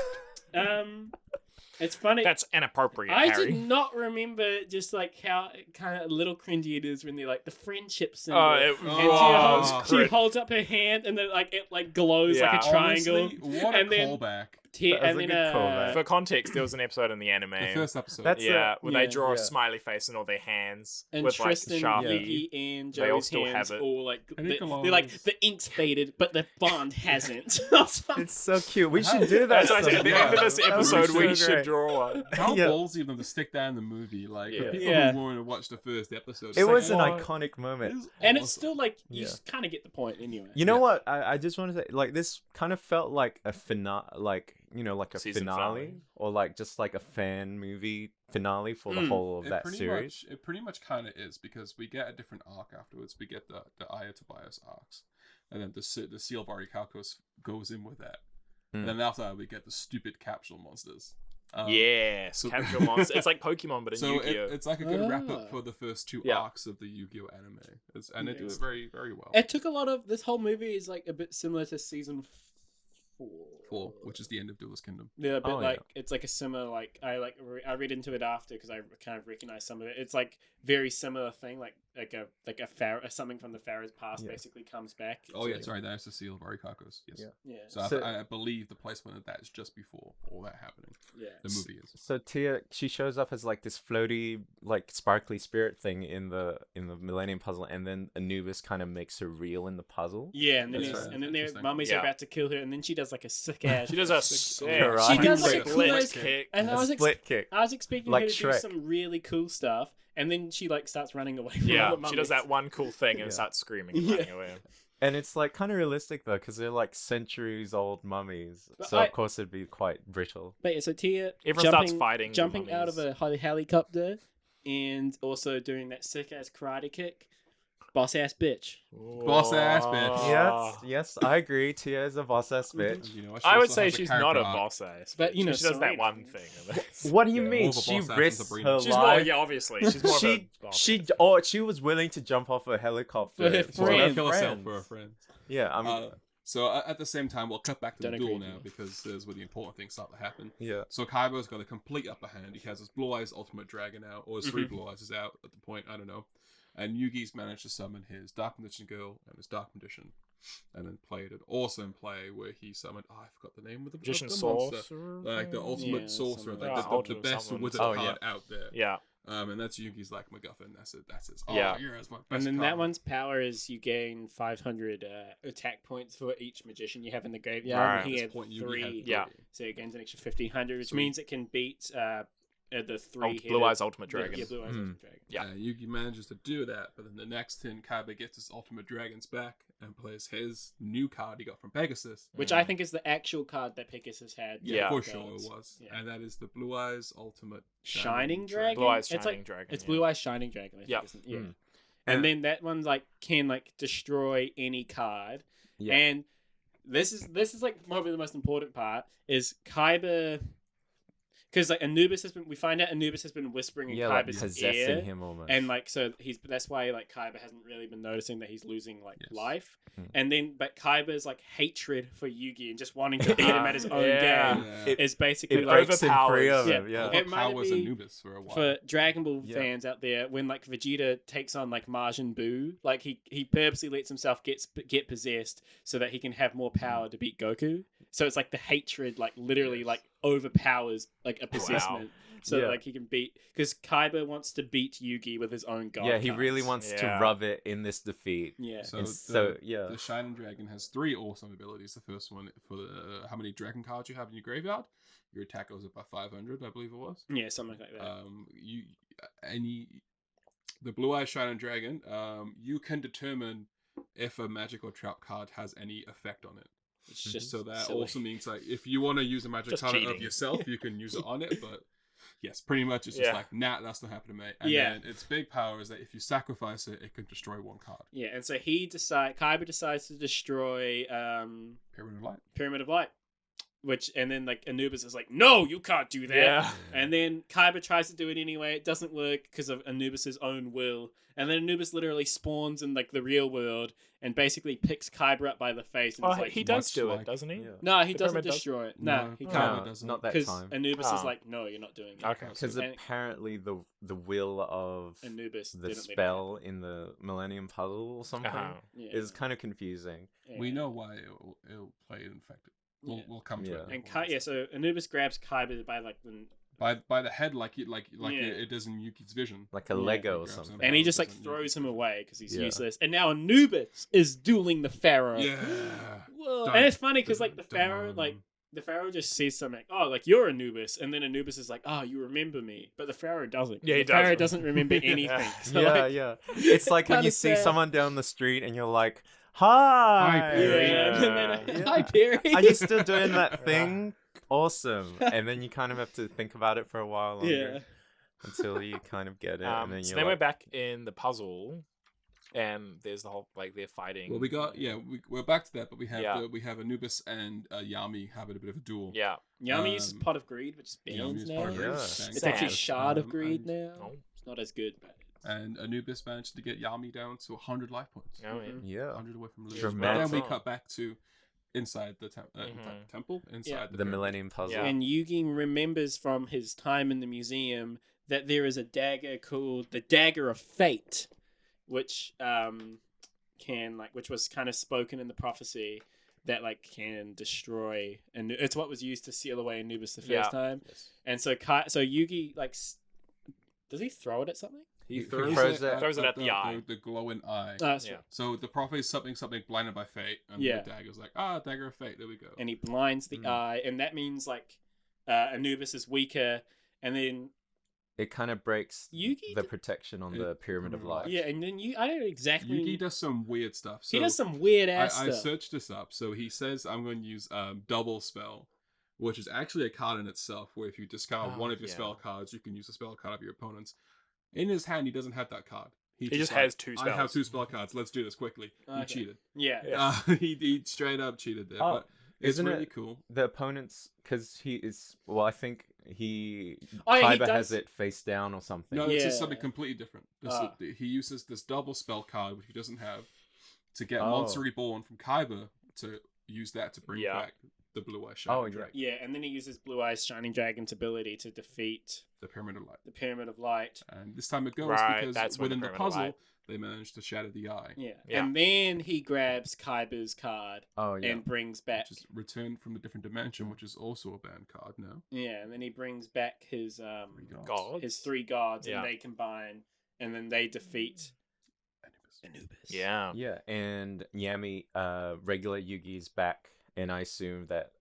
it's funny. That's inappropriate, I Harry. did not remember just like how kind of little cringy it is when they're like the friendship symbol. Oh, it and was she crit. holds up her hand and then like it like glows like Yeah. a triangle. Honestly, what a And then- callback. That was And a then good callback. For context, there was an episode in the anime. The first episode. That's Yeah, where they yeah. draw a Yeah. smiley face and all their hands and with Tristan, like Yuki, Sharpie. and They all Joey's still hands have it. all like And they're it like glows. the ink's faded, but the bond hasn't. Or something. It's so cute. We should do that. That's what I said. At the sometime. end of this That would be episode, so we should great. draw one. How Yeah. ballsy of them to stick that in the movie. Like, for Yeah. people Yeah. who wanted to watch the first episode. It it's was an like, what? iconic moment. It is And it's awesome. still like you Yeah. kind of get the point anyway. You know Yeah. what? I just want to say, like, this kind of felt like a finale, like, you know, like a Season finale, finale. or like just like a fan movie finale for the Mm. whole of that series. It pretty much kind of is, because we get a different arc afterwards. We get the Aya Tobias arcs, and then the Seal Varicalcos goes in with that. Mm. And then after that, we get the stupid capsule monsters. Yes, so- capture monster. It's like Pokemon, but in So Yu-Gi-Oh. it's like a good wrap Ah. up for the first two Yeah. arcs of the Yu-Gi-Oh anime, and it did Yes. it very, very well. It took a lot of this whole movie is like a bit similar to season 4. 4, which is the end of Duelist Kingdom. Yeah, a bit Oh, like it's like a similar like I read into it after because I kind of recognize some of it. It's like very similar thing, like a pharaoh, something from the pharaoh's past Yeah. basically comes back. Oh So- yeah, sorry, that's the Seal Varicalcos. Yes. Yeah. yeah, So, So- I believe the placement of that is just before all that happening. yeah. The movie is. So Tia, she shows up as like this floaty, like sparkly spirit thing in the Millennium Puzzle, and then Anubis kind of makes her real in the puzzle. Yeah, and then That's there's- right. and then their Interesting. mummies Yeah. are about to kill her, and then she does like a sick ass. She does a Karate She does like a kick. cool split ass kick. and I A was split kick. I was expecting Like her to do Shrek. some really cool stuff, and then she like starts running away from Yeah, all the she does mummies. that one cool thing and Yeah. starts screaming and Yeah. running away. And it's like kind of realistic though, because they're like centuries old mummies, But so I- of course it'd be quite brittle. But yeah, so Tia Everyone starts fighting the jumping out of mummies. a helicopter, and also doing that sick ass karate kick. Boss ass bitch. Boss ass bitch. Yes, yes, I agree. Tia is a boss ass bitch. You know, she I would also say has she's character not a arc. boss ass. But, you know, she does that Serena. one thing. What do you Yeah, mean? more of a She boss ass than risks Sabrina. her She's more, life. yeah, obviously. She's more of a boss. She was willing to jump off a helicopter For her She's friends. gonna kill herself friends. for her friends. Yeah, I mean, So at the same time, we'll cut back to Don't the agree duel with now, you. because there's where the important things start to happen. yeah. So Kaiba's got a complete upper hand. He has his Blue Eyes Ultimate Dragon out, or his three Blue Eyes is out at the point, I don't know. And Yugi's managed to summon his Dark Magician Girl and his Dark Magician, and then played an awesome play where he summoned, I forgot the name of the Magician the monster. Sorcerer? Like the ultimate Yeah, sorcerer, something like like the that. best Someone. wizard Oh, card yeah. out there. Yeah. And that's Yugi's like MacGuffin. That's it. That's his. Oh, Yeah. yeah, it's my best And then card. that one's power is you gain 500 attack points for each magician you have in the graveyard. Right. And he At this had point, Yugi 3, had Yeah. three. so it gains an extra 1,500, which So means it can beat the 3 Blue Eyes Ultimate Dragon. Yeah, Blue Eyes Hmm. Ultimate Dragon. Yeah. Yugi manages to do that, but then the next turn, Kaiba gets his Ultimate Dragons back and plays his new card he got from Pegasus. Which I think is the actual card that Pegasus had. Yeah. For with sure it gods. was. Yeah. And that is the Blue Eyes Ultimate Shining Dragon? Blue Eyes It's Shining like- Dragon. It's yeah. Blue Eyes Shining Dragon. I think, Yep. isn't it? Yeah. Mm. and then that one like can like destroy any card. Yeah. And this is like probably the most important part is Kaiba, because like we find out Anubis has been whispering in like Kaiba's possessing ear, him almost. and like so that's why like Kaiba hasn't really been noticing that he's losing like life. Hmm. And then but Kaiba's like hatred for Yugi and just wanting to beat him at his own game is basically it like breaks him free of him. Yeah. Yeah. It might Overpowers be Anubis for a while. for Dragon Ball fans out there, when like Vegeta takes on like Majin Buu, like he purposely lets himself get possessed so that he can have more power to beat Goku. So it's like the hatred like literally like overpowers like a possessment. So that, like he can beat, because Kaiba wants to beat Yugi with his own god. Yeah, he really wants to rub it in this defeat. Yeah. So, the Shining Dragon has 3 awesome abilities. The first one for how many dragon cards you have in your graveyard. Your attack goes up by 500, I believe it was. Yeah, something like that. The Blue Eye Shining Dragon, you can determine if a magic or trap card has any effect on it. It's just so that silly. also means like if you want to use a magic Just card cheating. of yourself, you can use it on it, but. Yes, pretty much it's just like, nah, that's not happening, mate. And then its big power is that if you sacrifice it, it can destroy 1 card. Yeah, and so Kaiba decides to destroy Pyramid of Light. And then like Anubis is like, no, you can't do that. Yeah. And then Kaiba tries to do it anyway. It doesn't work because of Anubis's own will. And then Anubis literally spawns in like the real world and basically picks Kaiba up by the face. And is like, he does do like- it, doesn't he? Yeah. no, he The doesn't pyramid does- destroy it. No, No, he no. can't. No, it doesn't. not that Because time. Anubis is Oh. like, no, you're not doing it. Okay. Because And- apparently the will of Anubis the didn't let it spell in the Millennium Puzzle or something Uh-huh. Yeah. is kind of confusing. Yeah. We know why it'll play an effect. We'll come to Yeah. it. And so Anubis grabs Kaiba by like the by the head, like Yeah. it does in Yuki's vision. Like a Yeah. Lego or Grabs him. something. and he just like Doesn't throws him away because he's Yeah. useless. And now Anubis is dueling the Pharaoh. Yeah. Whoa. Dun, And it's funny because like the dun, Pharaoh, dun. like the Pharaoh just says something like, "Oh, like you're Anubis," and then Anubis is like, "Oh, you remember me," but the Pharaoh doesn't. Yeah, he the Pharaoh doesn't. doesn't remember anything. So, Yeah, like, yeah. It's like when kinda you see sad. someone down the street and you're like, "Hi, Hi, Yeah, Perry. and then, Yeah. hi Perry. Are you still doing that thing? Awesome." And then you kind of have to think about it for a while longer Yeah. until you kind of get it. And then So you're then we're like, back in the puzzle, and there's the whole like they're fighting. Well, we're back to that, but we have Yeah. we have Anubis and Yami having a bit of a duel. Yeah. Yami uses Um, Pot of Greed, which is Yami bands is now. part of it. Yeah. Thanks. It's actually Sad. Shard of Greed and- now. Oh. It's not as good, but And Anubis managed to get Yami down to 100 life points. Oh, yeah. yeah, 100 away from losing. Dramatic. Then we cut back to inside the Mhm. temple, inside Yeah. the the pyramid. Millennium Puzzle. Yeah. and Yugi remembers from his time in the museum that there is a dagger called the Dagger of Fate, which which was kind of spoken in the prophecy that like can destroy, and it's what was used to seal away Anubis the first Yeah. time. Yes. And so Yugi like does he throw it at something? He throws throws it- throws it at the eye. The glowing eye. That's Yeah. right. So the prophet is something blinded by fate, and Yeah. the dagger's like, dagger of fate. There we go. And he blinds the Mm. eye, and that means like Anubis is weaker, and then It kind of breaks Yugi the d- protection on the Pyramid of Light. yeah, and then I don't know exactly. Yugi does some weird stuff. So he does some weird ass I stuff. searched this up. So he says, I'm going to use double spell, which is actually a card in itself, where if you discard Oh, one of your yeah. spell cards, you can use a spell card of your opponent's. In his hand, he doesn't have that card. He just just like, has 2 I have spells. 2 spell cards. Let's do this quickly. He Okay. cheated. Yeah. Yeah. He straight up cheated there. Oh, But it's isn't really it- cool. The opponents, because he is, well, I think he Oh, yeah, he Kaiba has does- it face down or something. No, it's just Yeah. something completely different. He uses this double spell card, which he doesn't have, to get Oh. Monster Reborn from Kaiba to use that to bring Yeah. back the Blue Eye Shining Oh, yeah. Dragon, Yeah, and then he uses Blue Eyes Shining Dragon's ability to defeat the Pyramid of Light. the Pyramid of Light. And this time it goes Right, because that's when the within the Pyramid of puzzle, Light- they managed to shatter the eye, Yeah. Yeah. And then he grabs Kaiba's card Oh, yeah. and brings back. which is returned from a different dimension, which is also a banned card now. Yeah, and then he brings back his Gods. his 3 gods, Yeah. and they combine, and then they defeat Anubis. Anubis. Yeah. Yeah, and Yami, regular Yugi's back, and I assume that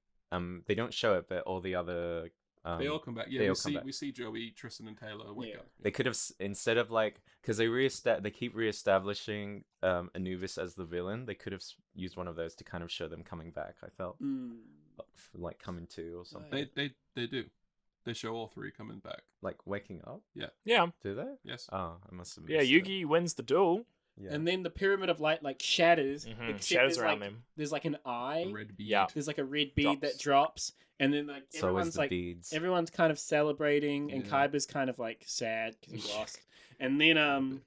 they don't show it, but all the other They all come back. they Yeah, all come back. we see Joey, Tristan, and Taylor wake Yeah. up. They could have instead of like because they keep reestablishing Anubis as the villain. They could have used one of those to kind of show them coming back. I felt Mm. like coming to or something. Right. They do. They show all three coming back. Like waking up? Yeah. Do they? Yes. Oh, I must have. Yeah, missed it. Yugi wins the duel. Yeah. And then the pyramid of light like shatters. Except Shadows there's, around like, them. There's like an eye. A red bead. Yeah. There's like a red bead that Drops. drops, and then like so everyone's is the like beads. everyone's kind of celebrating, and Yeah. Kaiba's kind of like sad because he lost. And then Emo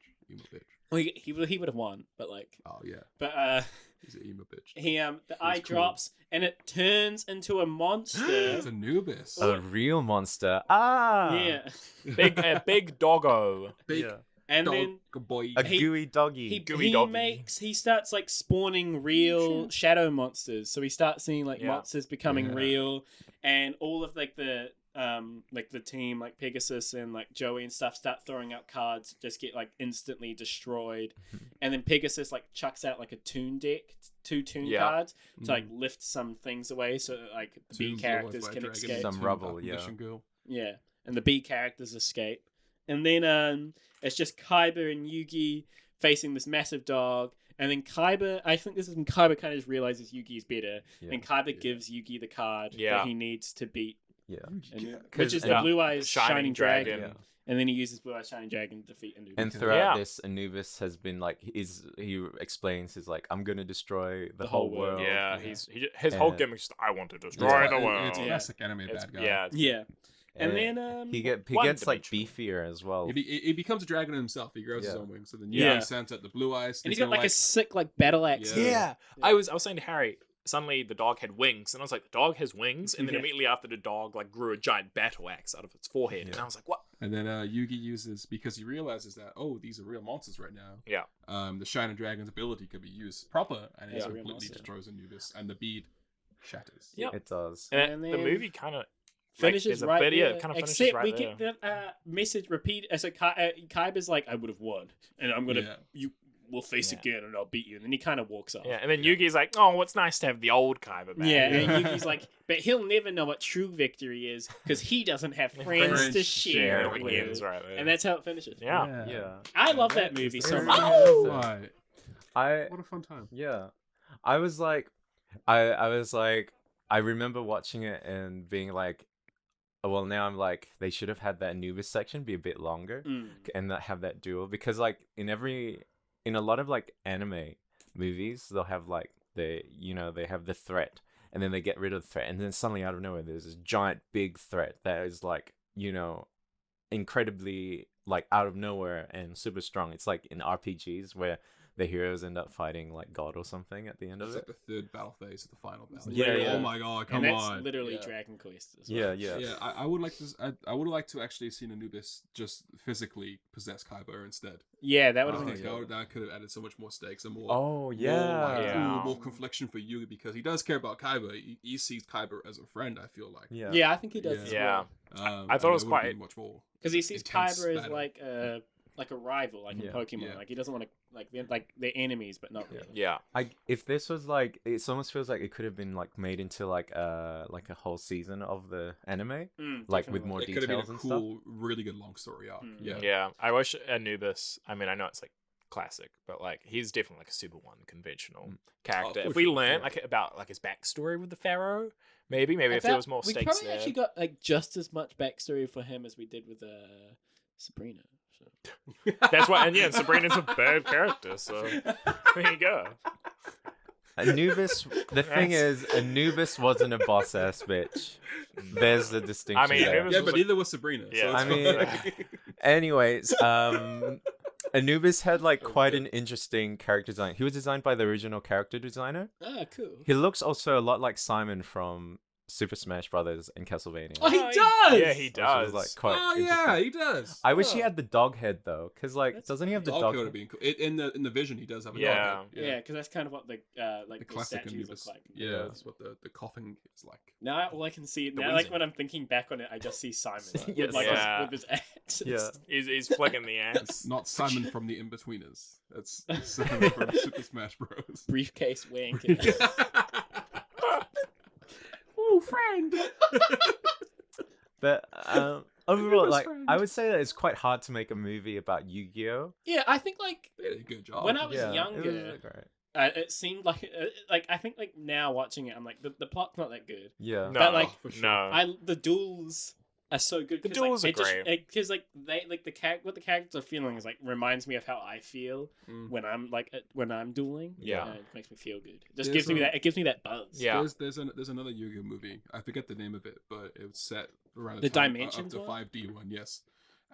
bitch. well, he would have won, but like Oh yeah. but He's an emo bitch. he the eye cool. drops and it turns into a monster. It's Anubis. A real monster. Ah. Yeah, Big doggo. Big Yeah. and dog then boy. A He- gooey doggy. he starts like spawning real shadow monsters. So we start seeing like Yeah. monsters becoming Yeah. real, and all of like the team like Pegasus and like Joey and stuff start throwing out cards, just get like instantly destroyed, and then Pegasus like chucks out like a toon deck, 2 toon Yeah. cards to like lift some things away so that like the B Tombs characters otherwise by can a dragon, escape. Some Tomb rubble, Dark yeah. Condition Girl. Yeah, and the B characters escape, and then it's just Kaiba and Yugi facing this massive dog, and then Kaiba. I think this is when Kaiba kind of just realizes Yugi is better, Yeah. and Kaiba Yeah. gives Yugi the card Yeah. that he needs to beat, Yeah. and, 'Cause- which is yeah. the Blue Eyes Shining Shining Dragon, Dragon. and then he uses Blue Eyes Shining Dragon to defeat Anubis. And Okay. throughout Yeah. this, Anubis has been like, he explains, he's like, I'm gonna destroy the, The whole whole world. world. Yeah, Yeah. his whole And- gimmick is I want to destroy Yeah. the world. It's Yeah. classic anime It's- bad guy. yeah, Yeah, and then he one gets like dimensional. beefier as well. He becomes a dragon himself. He grows his Yeah. own wings. So then Yeah. Yugi sends out the blue eyes. and he's got like a sick like battle axe. Yeah. Yeah. I was saying to Harry, suddenly the dog had wings, and I was like, the dog has wings, and then Yeah. immediately after the dog like grew a giant battle axe out of its forehead, and Yeah. I was like, what? And then Yugi uses, because he realizes that, oh, these are real monsters right now. Yeah. The Shining Dragon's ability could be used proper, and it Yeah. completely Monster. destroys Anubis, and the bead shatters. Yep. It does. And, And the then movie kind of Finishes there's a right bit, there. yeah, it kind of finishes Except right we there. get the message repeat. So Kaiba's like, I would have won, and I'm gonna Yeah. you will face Yeah. again, and I'll beat you. And then he kind of walks off. Yeah, and then Yugi's like, "Oh, it's nice to have the old Kaiba back." Yeah, and Yugi's like, but he'll never know what true victory is because he doesn't have friends Friends to to share share it with. with. Right there. And that's how it finishes. yeah. Yeah. I love that movie so It's much. really Right. I What a fun time. yeah. I was like, I was like, I remember watching it and being like, oh, well, now I'm like, they should have had that Anubis section be a bit longer Mm. and not have that duel, because like in a lot of like anime movies, they'll have like they have the threat, and then they get rid of the threat, and then suddenly out of nowhere there's this giant big threat that is like, incredibly like out of nowhere and super strong. It's like in RPGs where the heroes end up fighting like God or something at the end of It's it. like the third battle phase of the final battle. Yeah, yeah. Oh my god, come And that's on. literally Yeah. Dragon Quest as well. Yeah. Yeah, I would like to. I would like to actually see Anubis just physically possess Kaiba instead. Yeah, that would I have think been yeah. cool. that could have added so much more stakes and more. Oh yeah. More, like, Yeah. more confliction for Yugi, because he does care about Kaiba. He sees Kaiba as a friend. I feel like. Yeah. Yeah, I think he does Yeah. as Yeah. well. I thought it was and quite- would've been much more Because he sees intense Kaiba as battle. like a rival, like in Yeah. Pokemon. Yeah. Like he doesn't want to they're enemies, but not really. Yeah. If this was like, it almost feels like it could have been like made into like a whole season of the anime, like with definitely. more It could have been details a and cool, really good long story arc. Mm. Yeah. Yeah. I wish Anubis. I mean, I know it's like classic, but like he's definitely like a Super One conventional character. for If we sure, learned yeah. like about like his backstory with the Pharaoh, maybe if there was more we stakes probably there. actually got like just as much backstory for him as we did with Sabrina. So. That's why, and yeah, Sabrina's a bad character, so there you go. Anubis. The thing is, Anubis wasn't a boss ass bitch. There's the distinction. I mean, there. Anubis Yeah, was but like- neither was Sabrina. Yeah. So it's I mean- fine. Anyways, Anubis had like quite an interesting character design. He was designed by the original character designer. Ah, cool. He looks also a lot like Simon from Super Smash Brothers and Castlevania. Oh, he Oh, does. Yeah, he Which does. was, like quite Oh interesting. yeah, he does. I wish he Oh. had the dog head though, because like, That's doesn't he have the Dog dog? would have been cool. In the vision, he does have a Yeah. dog. head. Yeah, because that's kind of what the The classic statues Anubis. look like. Yeah, that's what the coughing is like. Now all I can see The now, like wheezing. when I'm thinking back on it, I just see Simon Yes. with, like, Yeah. with his axe. Yeah. He's flicking the ass. That's not Simon from the In-Betweeners. That's Simon from Super Smash Bros. Briefcase wink. Oh, friend. But overall, best like, friend. I would say that it's quite hard to make a movie about Yu-Gi-Oh. Yeah, I think like They did a good job. When I was Yeah, it younger, was great. it seemed like I think like now watching it, I'm like the plot's not that good. Yeah. No, But, like, for sure. no. The duels are so good. The duels are great. Because like what the characters are feeling is like reminds me of how I feel when I'm when I'm dueling. Yeah. It makes me feel good. It just gives me that. It gives me that buzz. Yeah. There's another Yu-Gi-Oh movie. I forget the name of it, but it was set around The time Dimensions up to one? 5D one. Yes.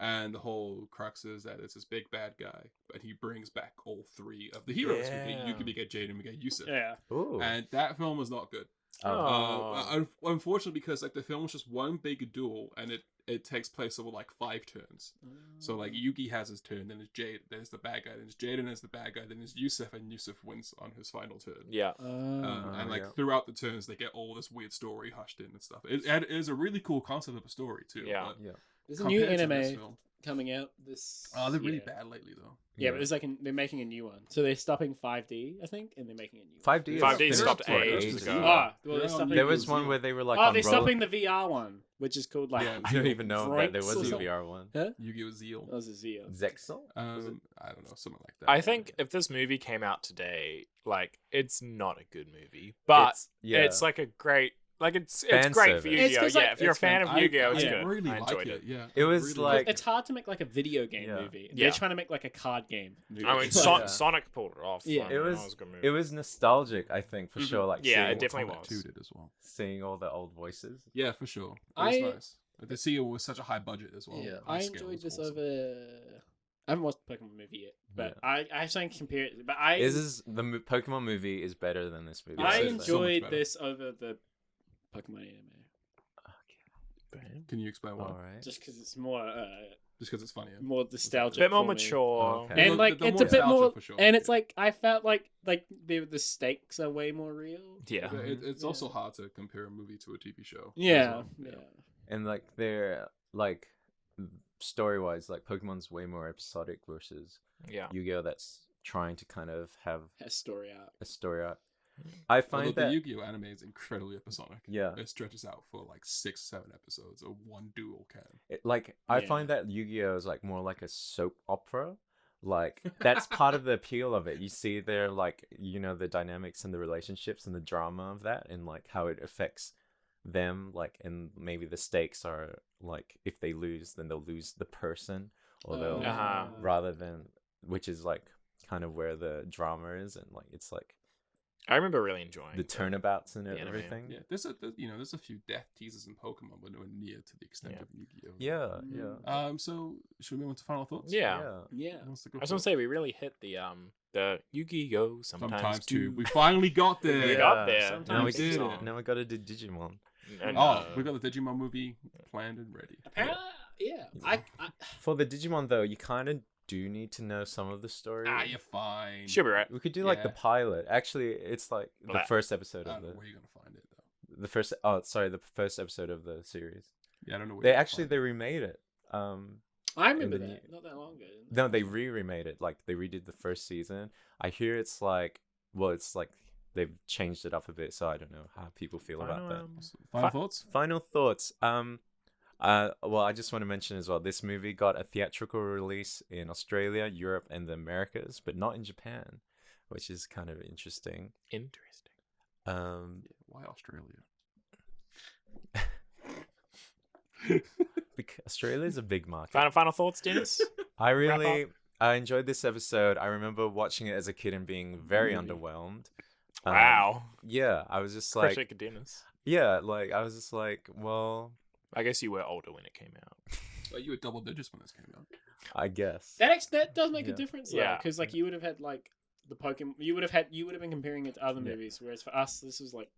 And the whole crux is that it's this big bad guy, but he brings back all three of the heroes. Yeah. We get Jade and we get Yusuf. Yeah. Ooh. And that film was not good. Oh. Unfortunately, because like the film was just one big duel, and it takes place over like 5 turns. So like Yugi has his turn, then it's Jade, then it's the bad guy, then it's Jade, and it's the bad guy, then it's Yusuf, and Yusuf wins on his final turn. Yeah. And like yeah. throughout the turns, they get all this weird story hushed in and stuff. It is a really cool concept of a story too. Yeah. But Yeah. There's a new compared to this anime film- coming out this. Oh, they're really year. bad lately though. Yeah, but there's they're making a new one. So they're stopping 5D, I think, and they're making a new 5D. is 5D finished stopped for ages ago. one. Yeah. Oh, well, They're they're on stopping. There was Yu-Gi-Oh! one where they were like oh, on they're roller- stopping the VR one, which is called like. Yeah, I don't even know that there Vroinks was or a something. VR one. Huh? Yu-Gi-Oh! Zeal. That was a Zio. Zexal? I don't know, something like that. I think if this movie came out today, like it's not a good movie, but it's like a great, like it's Fan great for service. Yu-Gi-Oh. It's 'cause, Yeah, like, if you're a fan of Yu-Gi-Oh, it's I good. really I like enjoyed it. Yeah, It was really like- It's hard to make like a video game Yeah. movie. Yeah. They're trying to make like a card game movie. I mean, Like, Yeah. Sonic pulled it off. Yeah. I It mean, was- that was a good movie. It was nostalgic, I think, for Mhm. sure. Like Yeah, seeing, it definitely Mortal Kombat was. 2 did as well. seeing all the old voices. Yeah, for sure. It I- was nice. The CEO was such a high budget as well. Yeah. The I scale enjoyed was this awesome. over. I haven't watched the Pokemon movie yet, but I have something to compare it. But I Pokemon movie is better than this movie. I Yes, it's so much enjoyed better. this over the Pokemon anime Can you explain why? All right. just because it's more Just because it's funnier. more a nostalgic, bit more for me. mature. Okay. And like The it's more a bit more, nostalgia for sure. and it's like I felt like the stakes are way more real. Yeah. It's Yeah. also hard to compare a movie to a TV show. as Yeah, well. yeah. And like they're like story wise, like Pokemon's way more episodic versus Yeah. Yu-Gi-Oh! That's trying to kind of have Has story arc. a story arc. I Although find the that Yu-Gi-Oh anime is incredibly episodic. Yeah. It stretches out for like 6-7 episodes of one duel can. I Yeah. find that Yu-Gi-Oh is like more like a soap opera. Like that's part of the appeal of it. You see their like the dynamics and the relationships and the drama of that and like how it affects them, like, and maybe the stakes are like if they lose then they'll lose the person or they'll Uh-huh. rather than, which is like kind of where the drama is, and like it's like I remember really enjoying the turnabouts and the anime. everything. Yeah, there's a few death teasers in Pokemon, but nowhere near to the extent Yeah. of Yu-Gi-Oh. Yeah. So should we move on to final thoughts? Yeah. Yeah. Who wants to go I was gonna first? say we really hit the Yu-Gi-Oh! Sometimes too. too. We finally got there. We got there. Now we Sometimes did. too. Now we gotta do Digimon. And, Oh, we got the Digimon movie planned and ready. Apparently, yeah. I For the Digimon though, you kind of do need to know some of the story. You're fine. she'll be right. We could do like the Yeah. pilot. Actually, it's like the Blah. first episode I of don't know the where you're gonna find it though. the first. Oh, sorry, the first episode of the series. Yeah, I don't know. Where They you're gonna actually find they it. remade it. I remember the that not that long ago. No, they remade it. Like they redid the first season. I hear it's like, well, it's like they've changed it up a bit, so I don't know how people feel about that. Final thoughts? Final thoughts. Well, I just want to mention as well, this movie got a theatrical release in Australia, Europe, and the Americas, but not in Japan, which is kind of interesting. Interesting. Why Australia? Because Australia is a big market. Final thoughts, Dennis? I wrap really I enjoyed this episode. I remember watching it as a kid and being very underwhelmed. Wow. Yeah, I was just like, Critic Dennis. yeah, like I was just like, well, I guess you were older when it came out. Well, you were double digits when this came out. I guess. That does make a Yeah. difference, Yeah. because like you would have had like the Pokemon, you would have been comparing it to other Yeah. movies, whereas for us this was like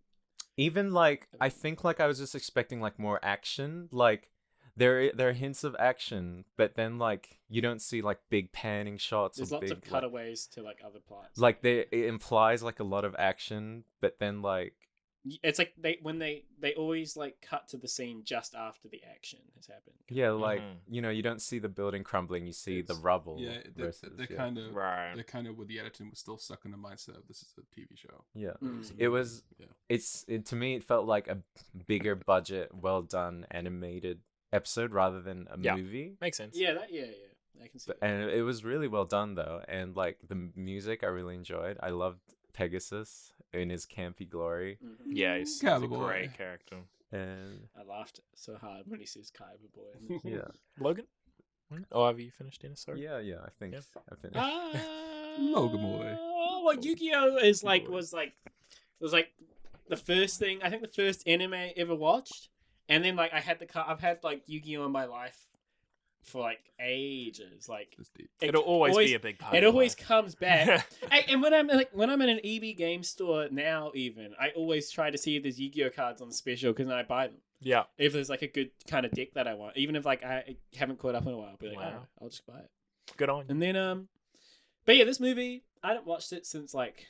Even like I think like I was just expecting like more action. Like there are hints of action, but then like you don't see like big panning shots. there's or lots big, of cutaways to like other plots. Like it implies like a lot of action, but then like It's like they always like cut to the scene just after the action has happened. yeah, like Mhm. you don't see the building crumbling. You see the It's- rubble. Yeah, versus, they're yeah. kind of Right. they're kind of with the editing was still stuck in the mindset of this is a TV show. Yeah. Mm. It was. Yeah. To me it felt like a bigger budget, well done animated episode rather than a Yeah. movie. Makes sense. Yeah, I can see. That. And it was really well done though, and like the music I really enjoyed. I loved Pegasus in his campy glory. Mhm. Yeah, he's a Cowboy. great character. And I laughed so hard when he says Kaiba boy. yeah, Logan? Oh, have you finished Dennis? Sorry. yeah. I think Yep. I finished. Logan boy. What Yu-Gi-Oh is like boy. was like the first thing, I think the first anime I ever watched, and then like I've had like Yu-Gi-Oh in my life for like ages. Like That's deep. It'll always be a big part. it of your always life. comes back. And when I'm in an EB game store now, even I always try to see if there's Yu-Gi-Oh cards on special because then I buy them. Yeah. If there's like a good kind of deck that I want, even if like I haven't caught up in a while, I'll be like, Wow. oh, I'll just buy it. Good on. And then but yeah, this movie I haven't watched it since like.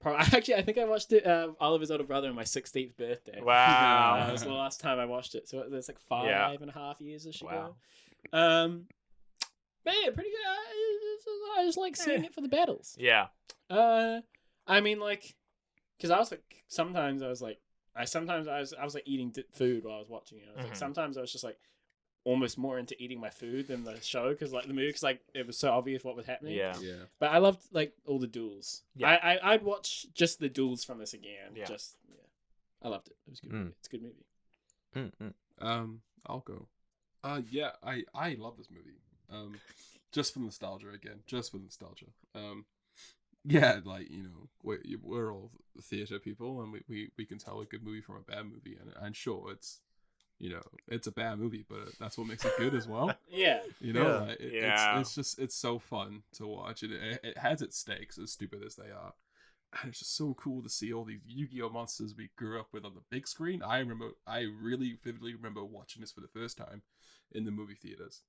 Actually, I think I watched it Oliver's older brother on my 16th birthday. Wow. That was the last time I watched it. So it's like 5.5 years ish ago. Wow. But yeah, pretty good. I just like seeing it for the battles. Yeah. I mean, like, because I was like, sometimes I was like eating food while I was watching it. I was like, sometimes I was just like almost more into eating my food than the show because like the movie, because like it was so obvious what was happening. Yeah. Yeah. But I loved like all the duels. Yeah. I'd watch just the duels from this again. Yeah. I loved it. It was a good. Movie. It's a good movie. I'll go. Yeah, I love this movie. Just for nostalgia again. Just for nostalgia. Yeah, like, you know, we're all theater people, and we can tell a good movie from a bad movie, and sure, it's, you know, it's a bad movie, but that's what makes it good as well. Yeah. You know, Yeah. like, it's just, it's so fun to watch. It has its stakes, as stupid as they are. And it's just so cool to see all these Yu-Gi-Oh monsters we grew up with on the big screen. I really vividly remember watching this for the first time in the movie theaters,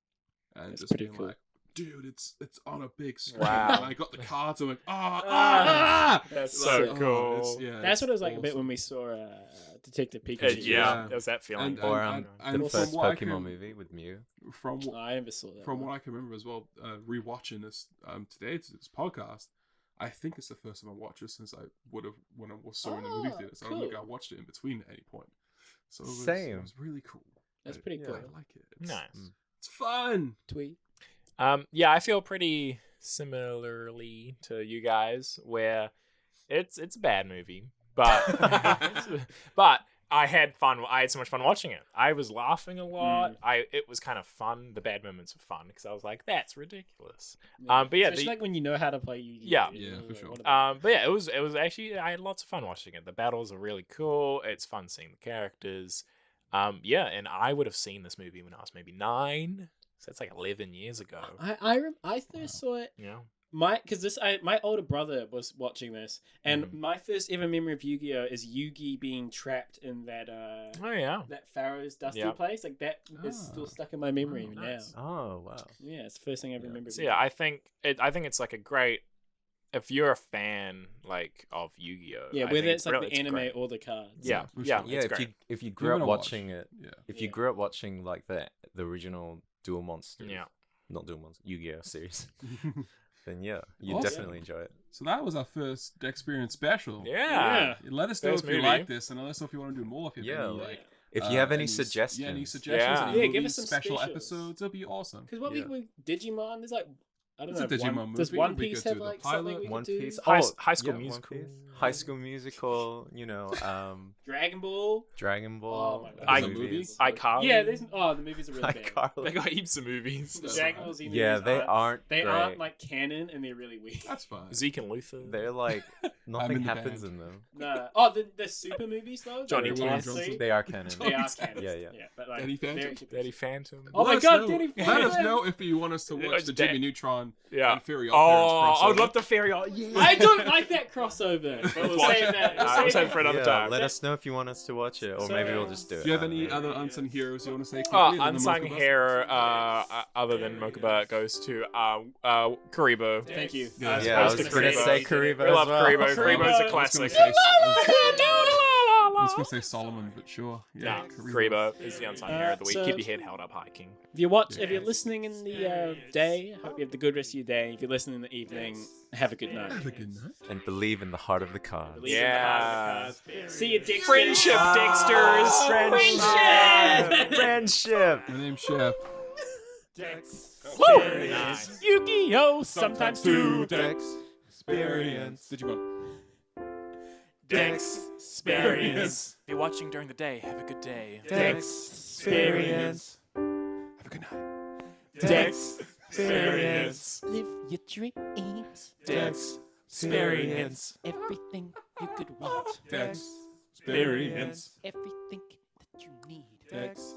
and That's just pretty being cool. like, dude, it's on a big screen. Wow. And I got the cards. I'm like, That's Like, so cool. That's it's what it was like a bit awesome. when we saw Detective Pikachu. Yeah, Yeah. there's that feeling. Or and the from first what I Pokemon can- movie with Mew. From Oh, I never saw that. from one. what I can remember as well, rewatching this today to this podcast, I think it's the first time I watched it since I would have when I saw it in the movie Oh, theaters. I don't think I cool. watched it in between at any point. So it Same. was really cool. That's pretty Yeah. cool. I like it. It's, Nice. It's fun. Tweet. Yeah, I feel pretty similarly to you guys, where it's a bad movie, but but I had fun. I had so much fun watching it. I was laughing a lot. It was kind of fun. The bad moments were fun because I was like, "That's ridiculous." But yeah, Especially like when you know how to play Yu-Gi-Oh. Yeah. Yeah, for sure. But yeah, it was actually, I had lots of fun watching it. The battles are really cool. It's fun seeing the characters. Yeah, and I would have seen this movie when I was maybe 9. So that's like 11 years ago. I first saw it. Yeah. My older brother was watching this, and my first ever memory of Yu-Gi-Oh is Yugi being trapped in that Oh yeah. that Pharaoh's dusty Yeah. place. Like that is still stuck in my memory Oh, now. nice. Oh wow. Yeah, it's the first thing I ever remember. So yeah, I think it's like a great. If you're a fan like of Yu-Gi-Oh, yeah, I whether think it's like really- the anime great. or the cards. Yeah, for yeah, sure. Yeah, it's if great. you You're grew up gonna watch. watching it, Yeah. if you Yeah. grew up watching like the original Duel Monsters, Yeah. not Duel Monsters, Yu-Gi-Oh series, then yeah, you Awesome. definitely enjoy it. So that was our first experience special. Yeah. Let us know First if you movie. like this, and let us know if you want to do more. If you have any, Yeah. like, If you have any any suggestions, yeah, any suggestions, Yeah. any Yeah, movies, give us some special specials. episodes, it'll be awesome. Because what Yeah. we Digimon, there's like I don't It's know. a Digimon Does movie. One We Piece could have do the like something pilot. we One could do? Piece, High School One Musical. Piece. High School Musical, you know, Dragon Ball. Dragon Ball, Oh my god. I- The movie? iCarly. Yeah, there's the movies are really bad. They iCarly. got heaps of movies. The That's Dragon fine. Ball Z Yeah, movies they aren't. They great. aren't like canon, and they're really weird. That's fine. Zeke and Luther. They're like nothing in the happens band. in them. Nah. Oh, the super movies though. Johnny the last Johnson. three, They are canon. They are Johnny canon. Yeah, yeah. But like, Danny they're Phantom? actually Daddy Phantom. Oh my Let us god, know- Danny Let us Phantom. know if you want us to watch the Da- Jimmy Neutron Yeah. and Fury Oh, I would crossover. love the fairy. Oh, yeah. I don't like that crossover. But we'll Watch save it. that. We'll save it for another Yeah, time. let us know if you want us to watch it, or So, maybe we'll just do it. Do you have I don't any know. other unsung heroes you want to say quickly? other than Unsung Mokuba? hero, other than Mokuba, goes to Karibo. Thank you. Yeah. Yeah, I was supposed to gonna Karibo. say Karibo We love as well. Karibo. Karibo. Karibo's a I was gonna classic. say- I was going to say Solomon, but sure. Yeah, Nah, Karibo is the unsung hero of the week. so- Keep your head held up hiking. If you're listening in the day, hope you have the good rest of your day. If you're listening in the evening, have a good night. Have a good night. And believe in the heart of the cards. Believe in the heart of the cards. See you, Dexter. Friendship, Dexters. Friendship! Friendship! My name's Chef. Woo! Nice. Yu-Gi-Oh! Sometimes too. Dex experience. Digimon. Dex. Experience. If you're watching during the day, have a good day. Experience. Have a good night. Experience. Live your dreams. Experience. Everything you could want. Experience. Everything that you need. Experience.